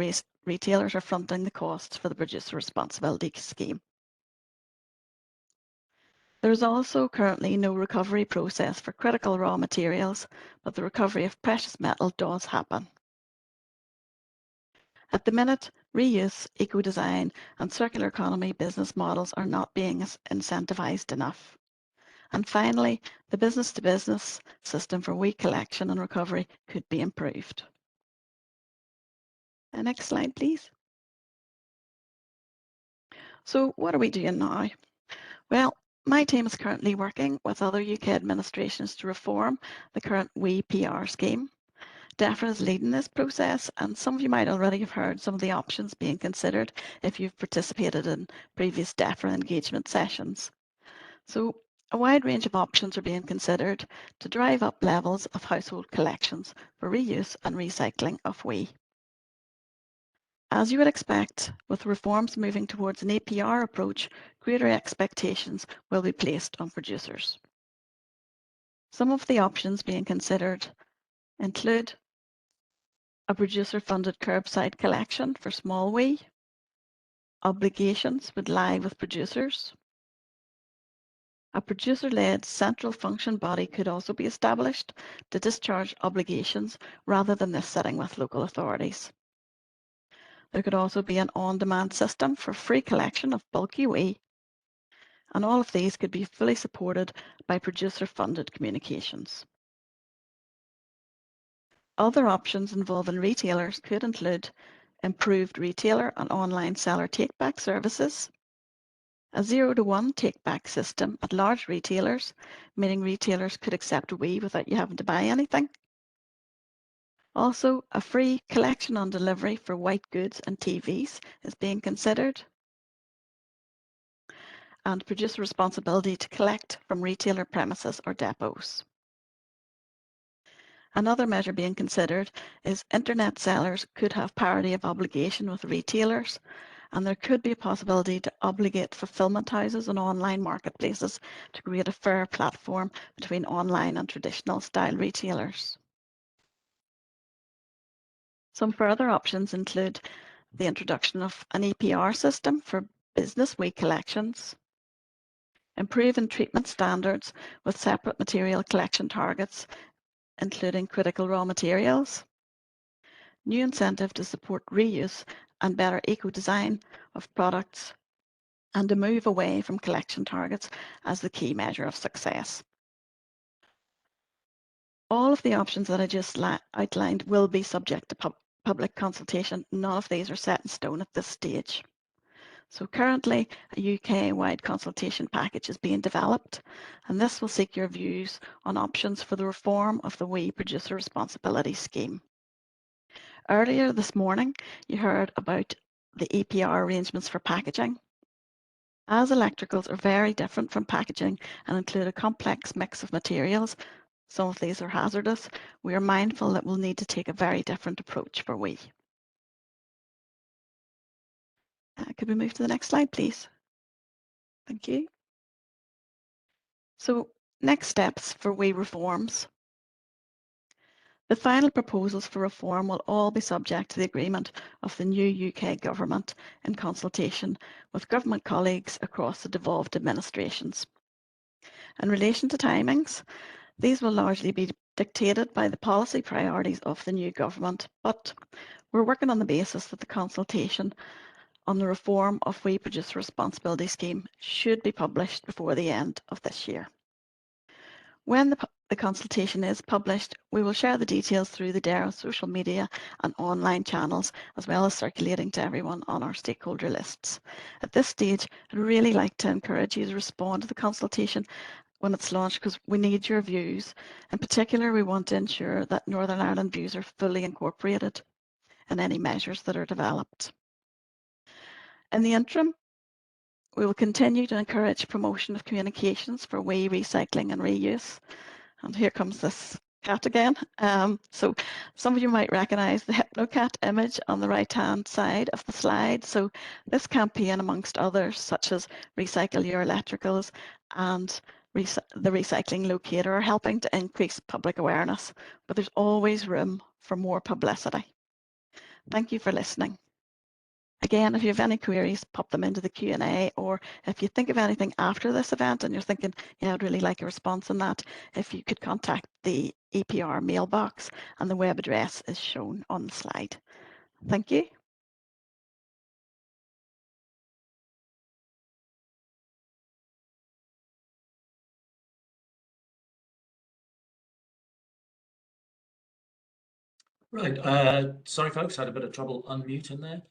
F: retailers are fronting the costs for the producer responsibility scheme. There is also currently no recovery process for critical raw materials, but the recovery of precious metal does happen. At the minute, reuse, eco-design and circular economy business models are not being incentivised enough. And finally, the business-to-business system for wee collection and recovery could be improved. Next slide, please. So what are we doing now? Well, my team is currently working with other UK administrations to reform the current wee PR scheme. DAERA is leading this process, and some of you might already have heard some of the options being considered if you've participated in previous DAERA engagement sessions. So a wide range of options are being considered to drive up levels of household collections for reuse and recycling of wee. As you would expect, with reforms moving towards an APR approach, greater expectations will be placed on producers. Some of the options being considered include a producer-funded curbside collection for small wee. Obligations would lie with producers. A producer-led central function body could also be established to discharge obligations rather than this sitting with local authorities. There could also be an on-demand system for free collection of bulky wee, and all of these could be fully supported by producer-funded communications. Other options involving retailers could include improved retailer and online seller take-back services, a 0-to-1 take-back system at large retailers, meaning retailers could accept a WEEE without you having to buy anything. Also, a free collection on delivery for white goods and TVs is being considered. And producer responsibility to collect from retailer premises or depots. Another measure being considered is internet sellers could have parity of obligation with retailers, and there could be a possibility to obligate fulfillment houses and online marketplaces to create a fair platform between online and traditional style retailers. Some further options include the introduction of an EPR system for business WEEE collections, improving treatment standards with separate material collection targets, including critical raw materials, new incentive to support reuse and better eco-design of products, and a move away from collection targets as the key measure of success. All of the options that I just outlined will be subject to public consultation. None of these are set in stone at this stage. So currently, a UK-wide consultation package is being developed, and this will seek your views on options for the reform of the WEEE Producer Responsibility Scheme. Earlier this morning, you heard about the EPR arrangements for packaging. As electricals are very different from packaging and include a complex mix of materials, some of these are hazardous, we are mindful that we'll need to take a very different approach for WEEE. Could we move to the next slide, please? Thank you. So, next steps for WEEE reforms. The final proposals for reform will all be subject to the agreement of the new UK government in consultation with government colleagues across the devolved administrations. In relation to timings, these will largely be dictated by the policy priorities of the new government, but we're working on the basis that the consultation on the reform of WEEE Producer Responsibility Scheme should be published before the end of this year. When the consultation is published, we will share the details through the DAERA social media and online channels, as well as circulating to everyone on our stakeholder lists. At this stage, I'd really like to encourage you to respond to the consultation when it's launched, because we need your views. In particular, we want to ensure that Northern Ireland views are fully incorporated in any measures that are developed. In the interim, we will continue to encourage promotion of communications for WEEE recycling and reuse. And here comes this cat again. So some of you might recognise the HypnoCat image on the right-hand side of the slide. So this campaign, amongst others, such as Recycle Your Electricals and the Recycling Locator, are helping to increase public awareness, but there's always room for more publicity. Thank you for listening. Again, if you have any queries, pop them into the Q&A, or if you think of anything after this event and you're thinking, yeah, I'd really like a response on that, if you could contact the EPR mailbox, and the web address is shown on the slide. Thank you.
A: Right, sorry folks, had a bit of trouble unmuting there.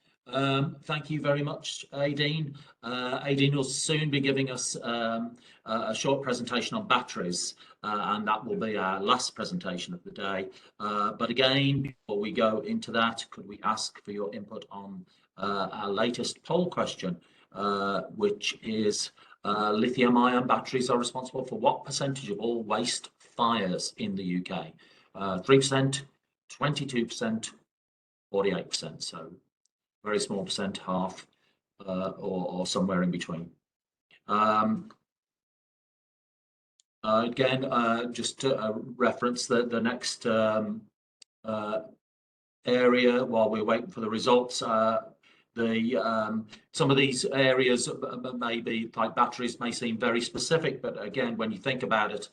A: Thank you very much, Aideen. Aideen will soon be giving us a short presentation on batteries, and that will be our last presentation of the day. But again, before we go into that, could we ask for your input on our latest poll question, which is lithium-ion batteries are responsible for what percentage of all waste fires in the UK? 3%, 22%, 48%, so very small percent, half, or somewhere in between. Again, just to reference the next area while we're waiting for the results. Some of these areas maybe, like batteries, may seem very specific, but again, when you think about it,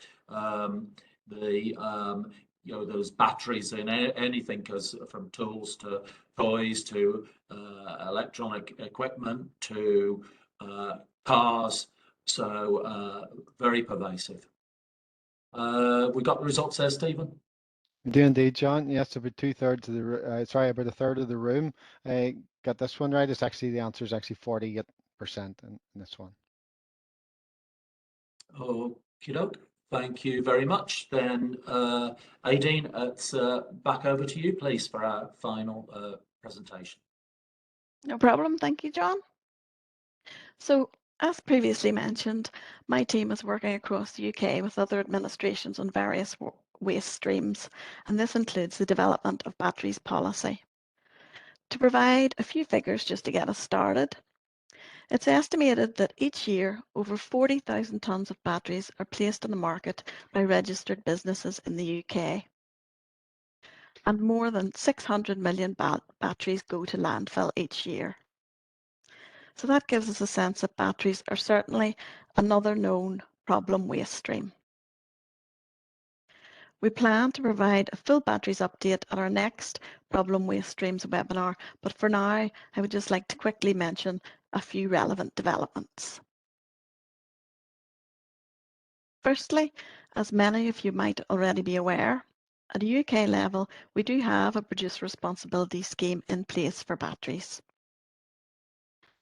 A: you know, those batteries in anything, from tools to toys to electronic equipment to cars, so very pervasive. We got the results there, Stephen?
B: We do indeed, John. Yes, about two-thirds of the about a third of the room got this one right. It's actually, the answer is actually 48% in this one.
A: Okie doke. Thank you very much. Then, Aideen, it's back over to you, please, for our final presentation.
F: No problem. Thank you, John. So, as previously mentioned, my team is working across the UK with other administrations on various waste streams, and this includes the development of batteries policy. To provide a few figures just to get us started, it's estimated that each year over 40,000 tonnes of batteries are placed on the market by registered businesses in the UK. And more than 600 million batteries go to landfill each year. So that gives us a sense that batteries are certainly another known problem waste stream. We plan to provide a full batteries update at our next Problem Waste Streams webinar, but for now, I would just like to quickly mention a few relevant developments. Firstly, as many of you might already be aware, at a UK level, we do have a producer responsibility scheme in place for batteries.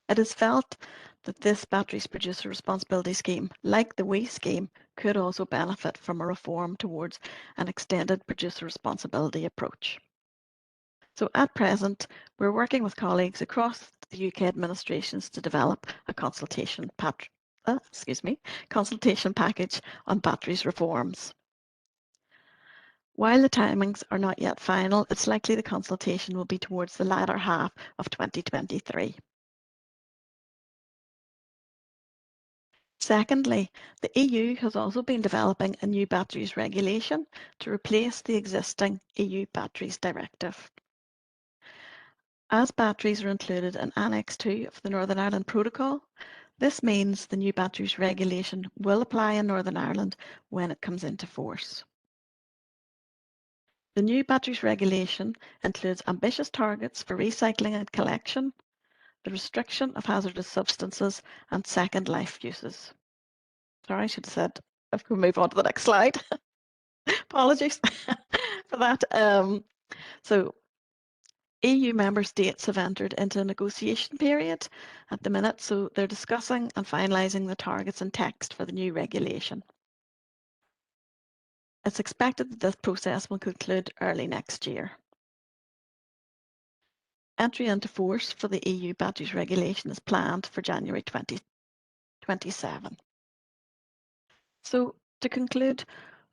F: It is felt that this batteries producer responsibility scheme, like the WE scheme, could also benefit from a reform towards an extended producer responsibility approach. So at present, we're working with colleagues across the UK administrations to develop a consultation package on batteries reforms. While the timings are not yet final, it's likely the consultation will be towards the latter half of 2023. Secondly, the EU has also been developing a new batteries regulation to replace the existing EU Batteries Directive. As batteries are included in Annex 2 of the Northern Ireland Protocol, this means the new batteries regulation will apply in Northern Ireland when it comes into force. The new batteries regulation includes ambitious targets for recycling and collection, the restriction of hazardous substances, and second life uses. Sorry, I should have said, if we move on to the next slide. Apologies for that. So EU member states have entered into a negotiation period at the minute, so they're discussing and finalising the targets and text for the new regulation. It's expected that this process will conclude early next year. Entry into force for the EU batteries regulation is planned for January 2027. So to conclude,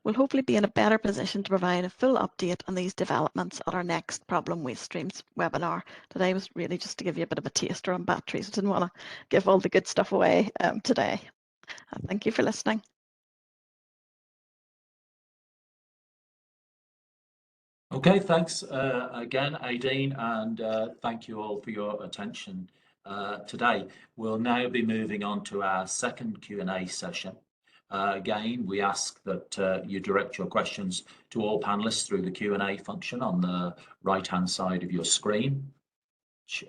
F: we'll hopefully be in a better position to provide a full update on these developments at our next Problem Waste Streams webinar. Today was really just to give you a bit of a taster on batteries. I didn't want to give all the good stuff away today. Thank you for listening.
A: Okay, thanks again, Aideen, and thank you all for your attention today. We'll now be moving on to our second Q&A session. Again, we ask that you direct your questions to all panelists through the Q&A function on the right-hand side of your screen. Which,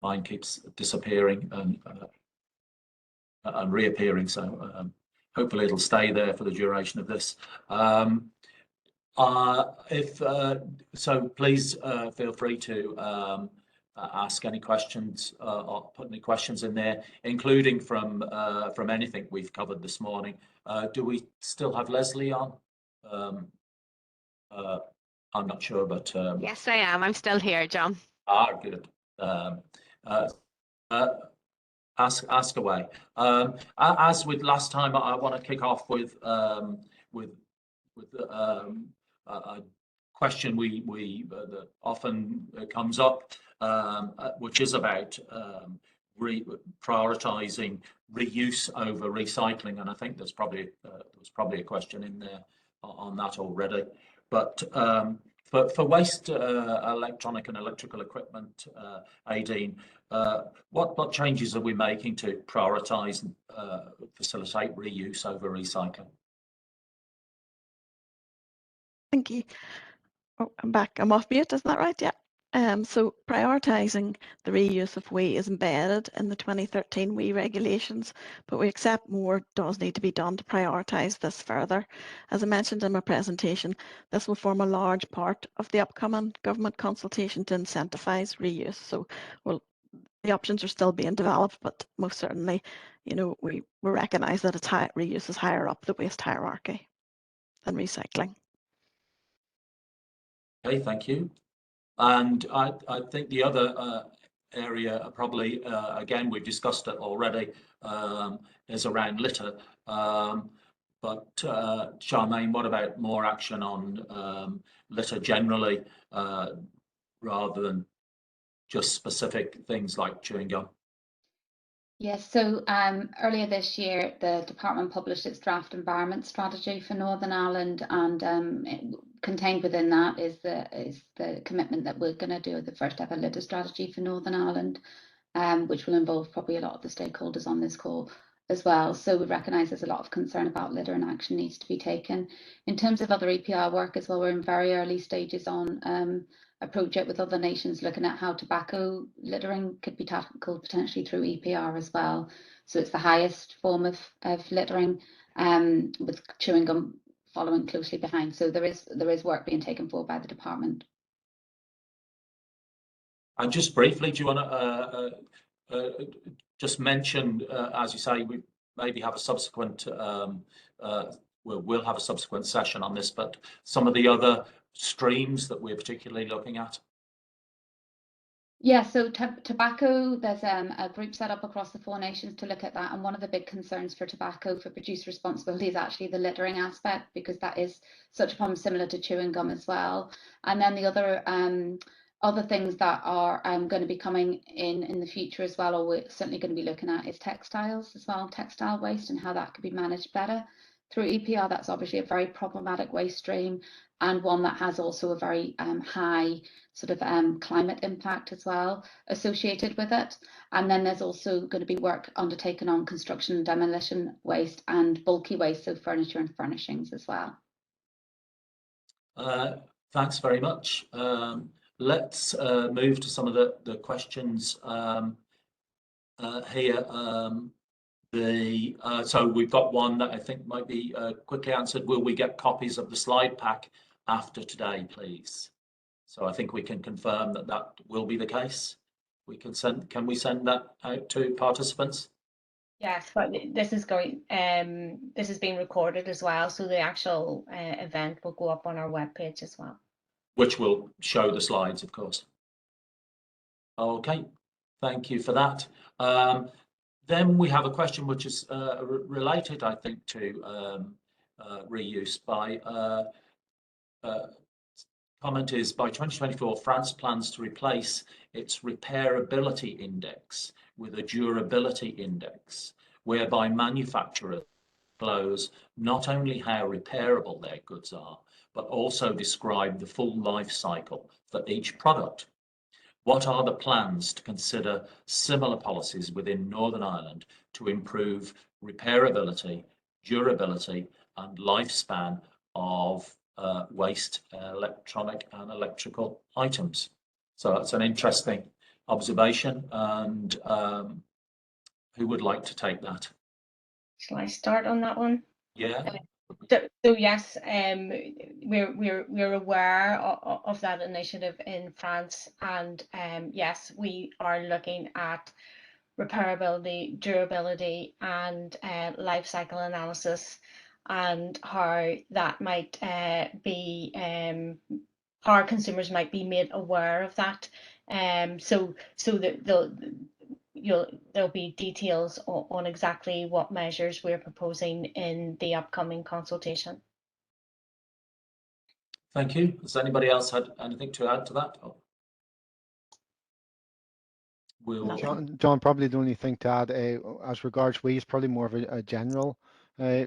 A: mine keeps disappearing and reappearing, so hopefully it'll stay there for the duration of this. So please feel free to ask any questions or put any questions in there, including from anything we've covered this morning. Do we still have Leslie on? I'm not sure, but
D: yes, I am. I'm still here, John.
A: Good. Ask away. As with last time, I want to kick off with a question that often comes up, which is about prioritizing reuse over recycling, and I think there was probably a question in there on that already. But for waste electronic and electrical equipment, Aideen, what changes are we making to prioritize and facilitate reuse over recycling?
F: Thank you. Oh, I'm back. I'm off mute, isn't that right? Yeah. So prioritising the reuse of WE is embedded in the 2013 WE regulations, but we accept more does need to be done to prioritise this further. As I mentioned in my presentation, this will form a large part of the upcoming government consultation to incentivise reuse. So, well, the options are still being developed, but most certainly, you know, we recognise that reuse is higher up the waste hierarchy than recycling.
A: Okay, thank you. And I think the other area, probably, again, we've discussed it already, is around litter. But Charmaine, what about more action on litter generally, rather than just specific things like chewing gum?
E: Yes, so earlier this year, the department published its draft environment strategy for Northern Ireland, and contained within that is the commitment that we're going to do the first ever litter strategy for Northern Ireland, which will involve probably a lot of the stakeholders on this call as well. So we recognise there's a lot of concern about litter and action needs to be taken. In terms of other EPR work as well, we're in very early stages on a project with other nations looking at how tobacco littering could be tackled potentially through EPR as well. So it's the highest form of littering, with chewing gum following closely behind. So there is work being taken forward by the department.
A: And just briefly, do you want to just mention, as you say, we maybe have a subsequent, we'll have a subsequent session on this, but some of the other streams that we're particularly looking at?
E: Yeah, so tobacco, there's a group set up across the 4 nations to look at that, and one of the big concerns for tobacco for producer responsibility is actually the littering aspect, because that is such a problem similar to chewing gum as well. And then the other things that are going to be coming in the future as well, or we're certainly going to be looking at, is textiles as well, textile waste, and how that could be managed better through EPR. That's obviously a very problematic waste stream, and one that has also a very high sort of climate impact as well associated with it. And then there's also going to be work undertaken on construction and demolition waste and bulky waste, so furniture and furnishings as well.
A: Thanks very much. Let's move to some of the questions here. So we've got one that I think might be quickly answered. Will we get copies of the slide pack after today, please? So I think we can confirm that that will be the case. Can we send that out to participants?
C: Yes, but this is going. This is being recorded as well, so the actual event will go up on our webpage as well,
A: which will show the slides, of course. Okay, thank you for that. Then we have a question which is related, I think, to reuse. Comment is, by 2024, France plans to replace its repairability index with a durability index, whereby manufacturers disclose not only how repairable their goods are, but also describe the full life cycle for each product. What are the plans to consider similar policies within Northern Ireland to improve repairability, durability, and lifespan of waste electronic and electrical items? So that's an interesting observation. And who would like to take that?
C: Shall I start on that one?
A: Yeah.
C: So yes, we're aware of that initiative in France, and yes, we are looking at repairability, durability, and life cycle analysis, and how that might be how our consumers might be made aware of that. So that there'll be details on exactly what measures we're proposing in the upcoming consultation.
A: Thank you. Has anybody else had anything to add to that?
B: John, probably the only thing to add as regards waste, probably more of a general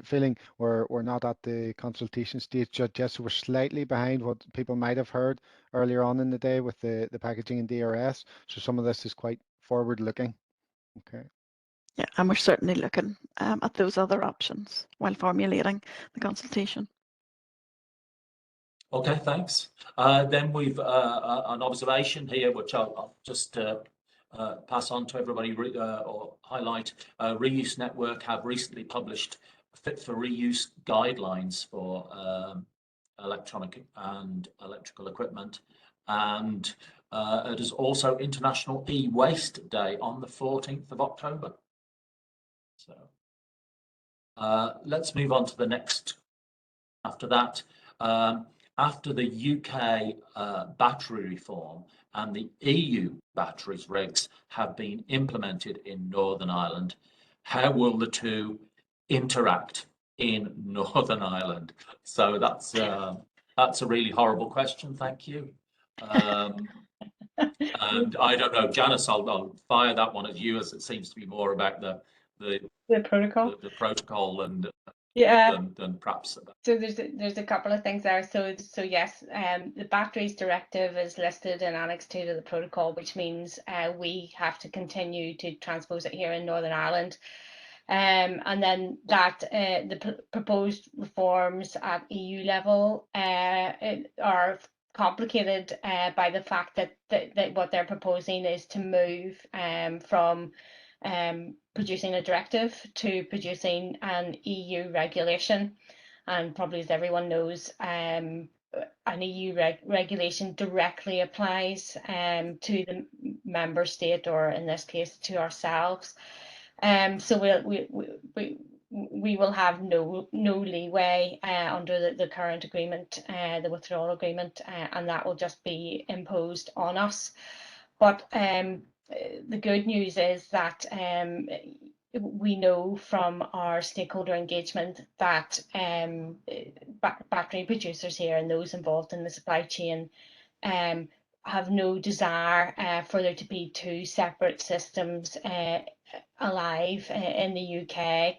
B: feeling. We're not at the consultation stage just so we're slightly behind what people might have heard earlier on in the day with the packaging and DRS. So some of this is quite forward looking. Okay.
F: Yeah, and we're certainly looking at those other options while formulating the consultation.
A: Okay, thanks. Then we've an observation here, which I'll just pass on to everybody or highlight. Reuse Network have recently published fit for reuse guidelines for electronic and electrical equipment. And it is also International E-Waste Day on the 14th of October. So let's move on to the next. After that, after the UK battery reform and the EU batteries regs have been implemented in Northern Ireland, how will the two interact in Northern Ireland? So that's a really horrible question. Thank you. And I don't know, Janice, I'll fire that one at you, as it seems to be more about the
C: protocol.
A: The protocol and
C: Yeah.
A: than perhaps.
C: So there's a couple of things there. So yes, the batteries directive is listed in Annex 2 to the protocol, which means we have to continue to transpose it here in Northern Ireland. And then that the proposed reforms at EU level are complicated by the fact that what they're proposing is to move from producing a directive to producing an EU regulation. And probably, as everyone knows, an EU regulation directly applies to the member state, or in this case to ourselves. So we will have no leeway under the current agreement, the withdrawal agreement, and that will just be imposed on us. But the good news is that we know from our stakeholder engagement that battery producers here and those involved in the supply chain have no desire for there to be two separate systems alive in the UK.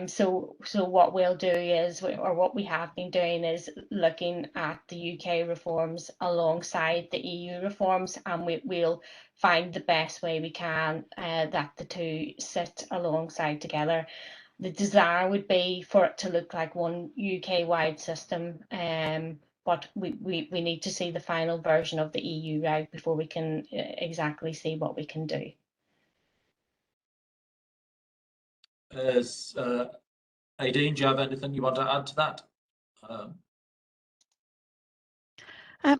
C: So what we'll do is, or what we have been doing, is looking at the UK reforms alongside the EU reforms, and we'll find the best way we can that the two sit alongside together. The desire would be for it to look like one UK-wide system, but we need to see the final version of the EU reg before we can exactly see what we can do.
A: Aideen, do you have anything you want to add to that?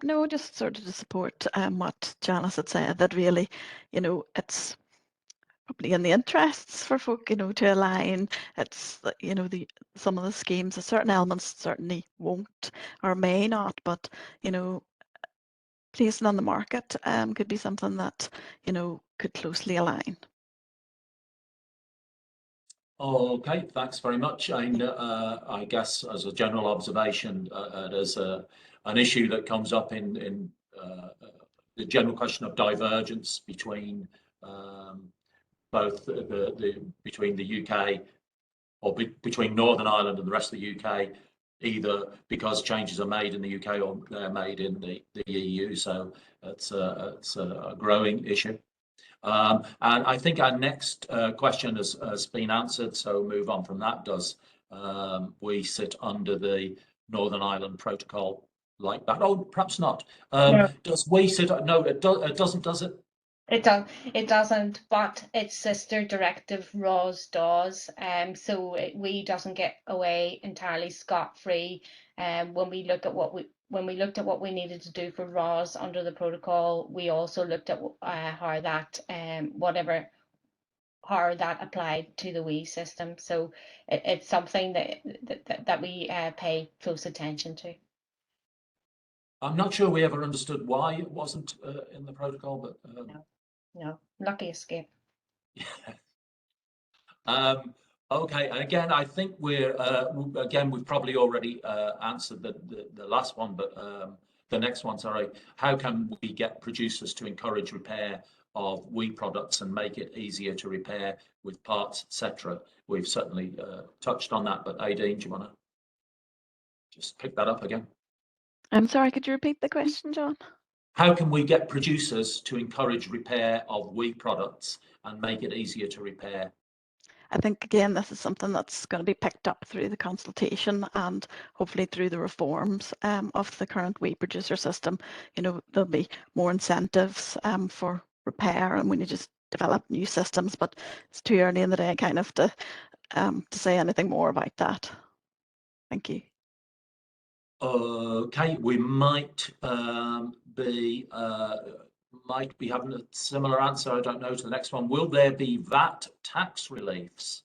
F: No, just sort of to support what Janice had said, that really, it's probably in the interests for folk, to align. It's, some of the schemes, certain elements certainly won't or may not, but, placing on the market could be something that, could closely align.
A: Okay, thanks very much. I guess as a general observation, there's an issue that comes up in the general question of divergence between both between the UK, or between Northern Ireland and the rest of the UK, either because changes are made in the UK or they're made in the EU. So it's a growing issue. And I think our next question has been answered, so move on from that. Does we sit under the Northern Ireland Protocol like that? Oh, perhaps not.
C: No.
A: Does we sit? No, it doesn't, does it?
C: It doesn't, but its sister directive ROS does. So we doesn't get away entirely scot-free. When we look at when we looked at what we needed to do for ROS under the protocol, we also looked at how that how that applied to the WEEE system. So it's something that we pay close attention to.
A: I'm not sure we ever understood why it wasn't in the protocol, but
C: No, lucky escape.
A: Okay, again, I think we've probably already answered the last one, but the next one, sorry. How can we get producers to encourage repair of WEEE products and make it easier to repair with parts, etc.? We've certainly touched on that, but Aideen, do you want to just pick that up again?
F: I'm sorry, could you repeat the question, John?
A: How can we get producers to encourage repair of WEEE products and make it easier to repair?
F: I think, again, this is something that's going to be picked up through the consultation and hopefully through the reforms of the current WEEE producer system. There'll be more incentives for repair, and we need to develop new systems, but it's too early in the day kind of to say anything more about that. Thank you.
A: Okay, we might be having a similar answer, I don't know, to the next one. Will there be VAT tax reliefs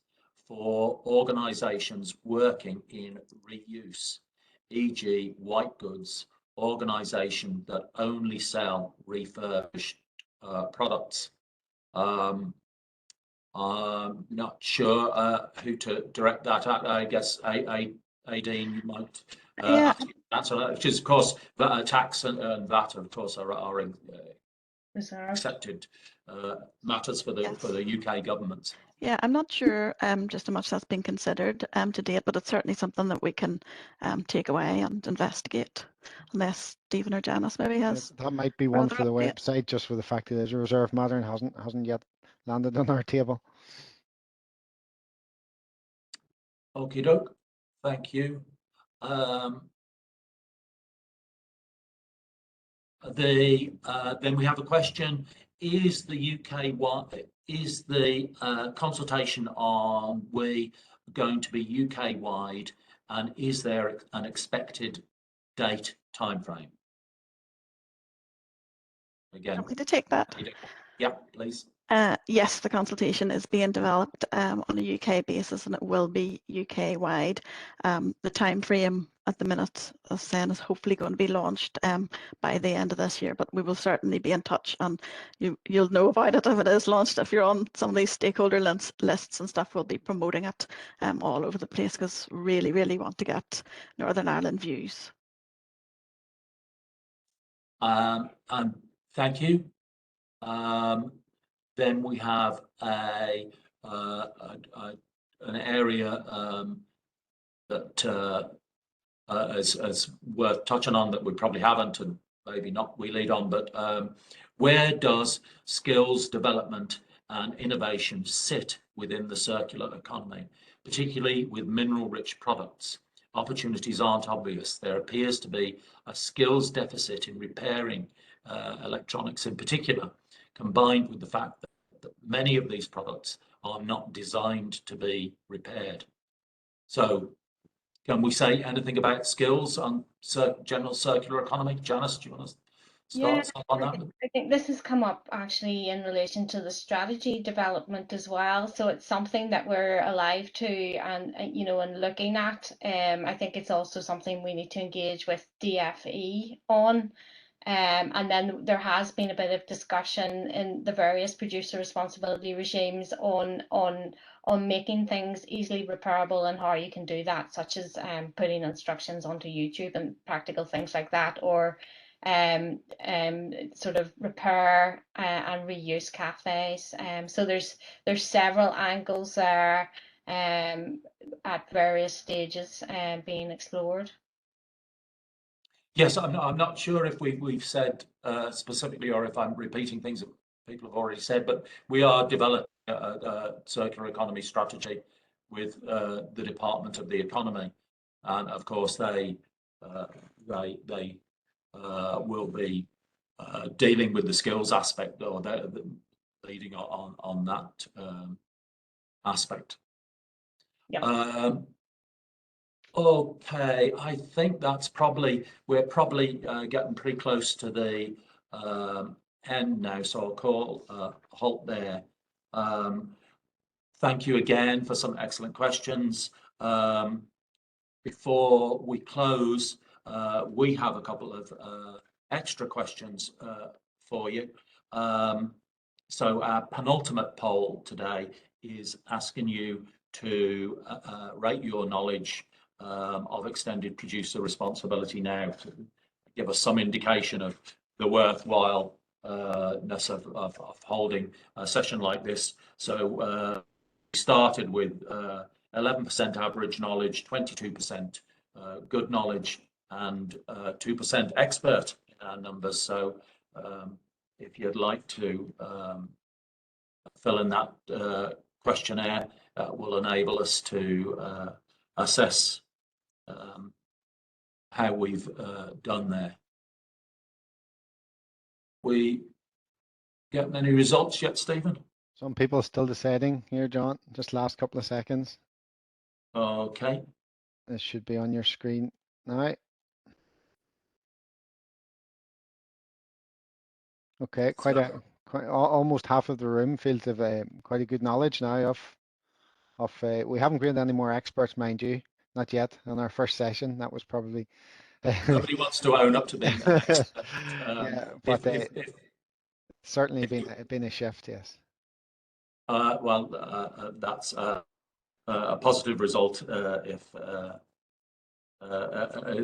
A: for organisations working in reuse, e.g. white goods, organisations that only sell refurbished products. I'm not sure who to direct that at. I guess Aideen, you might answer that, which is, of course, tax and VAT, of course, are accepted matters for the UK government.
F: Yeah, I'm not sure just how much that's been considered to date, but it's certainly something that we can take away and investigate, unless Stephen or Janice maybe has.
B: That might be one for the
F: update.
B: website, just for the fact that it is a reserve matter and hasn't yet landed on our table.
A: Okie doke, thank you. Then we have a question: is the consultation on WE going to be UK wide, and is there an expected date timeframe? Again,
F: Want me to take that?
A: Yeah, please.
F: Yes, the consultation is being developed on a UK basis, and it will be UK wide. The time frame at the minute, as saying, is hopefully going to be launched by the end of this year, but we will certainly be in touch, and you'll know about it if it is launched. If you're on some of these stakeholder lists and stuff, we'll be promoting it all over the place, because really, really want to get Northern Ireland views.
A: And thank you. Then we have an area that is worth touching on that we probably haven't, and maybe not we lead on, but where does skills development and innovation sit within the circular economy, particularly with mineral-rich products? Opportunities aren't obvious. There appears to be a skills deficit in repairing electronics in particular, combined with the fact that many of these products are not designed to be repaired. So can we say anything about skills on general circular economy? Janice, do you want to start on that?
C: I think this has come up actually in relation to the strategy development as well. So it's something that we're alive to and and looking at. I think it's also something we need to engage with DFE on. And then there has been a bit of discussion in the various producer responsibility regimes on making things easily repairable and how you can do that, such as putting instructions onto YouTube and practical things like that, or sort of repair and reuse cafes. So there's several angles there at various stages being explored.
A: Yes, I'm not sure if we've said specifically, or if I'm repeating things that people have already said, but we are developing a circular economy strategy with the Department of the Economy, and of course they will be dealing with the skills aspect, or they're leading on that aspect.
C: Yeah.
A: Okay, I think we're probably getting pretty close to the end now, so I'll call a halt there. Thank you again for some excellent questions. Before we close, we have a couple of extra questions for you. So our penultimate poll today is asking you to rate your knowledge of extended producer responsibility now, to give us some indication of the worthwhileness of holding a session like this. So we started with 11% average knowledge, 22% good knowledge, and 2% expert in our numbers. So if you'd like to fill in that questionnaire, that will enable us to assess how we've done there. We get many results yet, Stephen?
B: Some people are still deciding here, John. Just last couple of seconds.
A: Okay.
B: This should be on your screen now. Okay, quite almost half of the room feels to have quite a good knowledge now of of we haven't gained any more experts, mind you, not yet. On our first session, that was probably
A: Nobody wants to own up to being an expert.
B: yeah, but
A: if
B: certainly
A: if
B: been a shift, yes.
A: That's a positive result if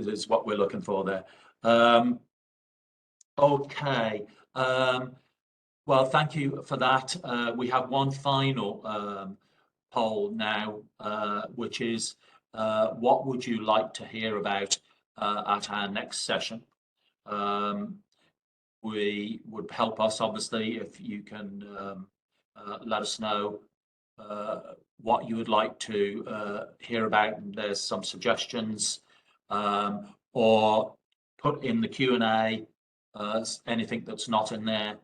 A: is what we're looking for there. Okay. Well, thank you for that. We have one final poll now, which is what would you like to hear about at our next session? We would help us, obviously, if you can let us know what you would like to hear about. There's some suggestions, or put in the Q&A anything that's not in there.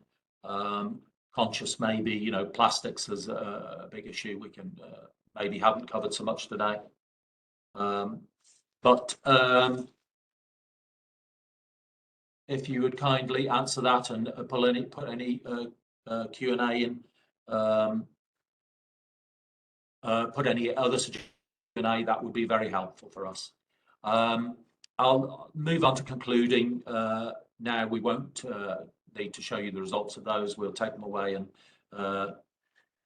A: Conscious maybe, you know, plastics is a big issue. We can maybe haven't covered so much today. If you would kindly answer that and put any Q&A in, put any other suggestions, that would be very helpful for us. I'll move on to concluding now. We won't need to show you the results of those. We'll take them away and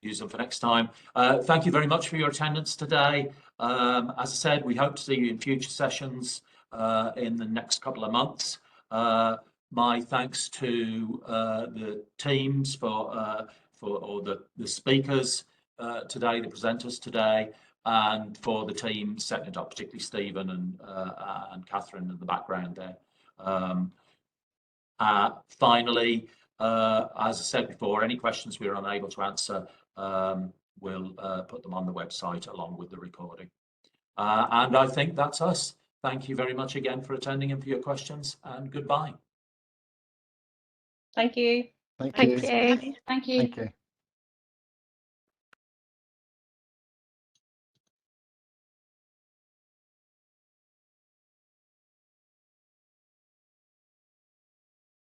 A: use them for next time. Thank you very much for your attendance today. As I said, we hope to see you in future sessions in the next couple of months. My thanks to the teams for the speakers today, the presenters today, and for the team setting it up, particularly Stephen and Catherine in the background there. Finally, as I said before, any questions we are unable to answer, we'll put them on the website along with the recording. And I think that's us. Thank you very much again for attending and for your questions, and goodbye.
C: Thank you.
B: Thank
D: Thank
B: you.
D: you.
E: Thank you.
B: Thank you.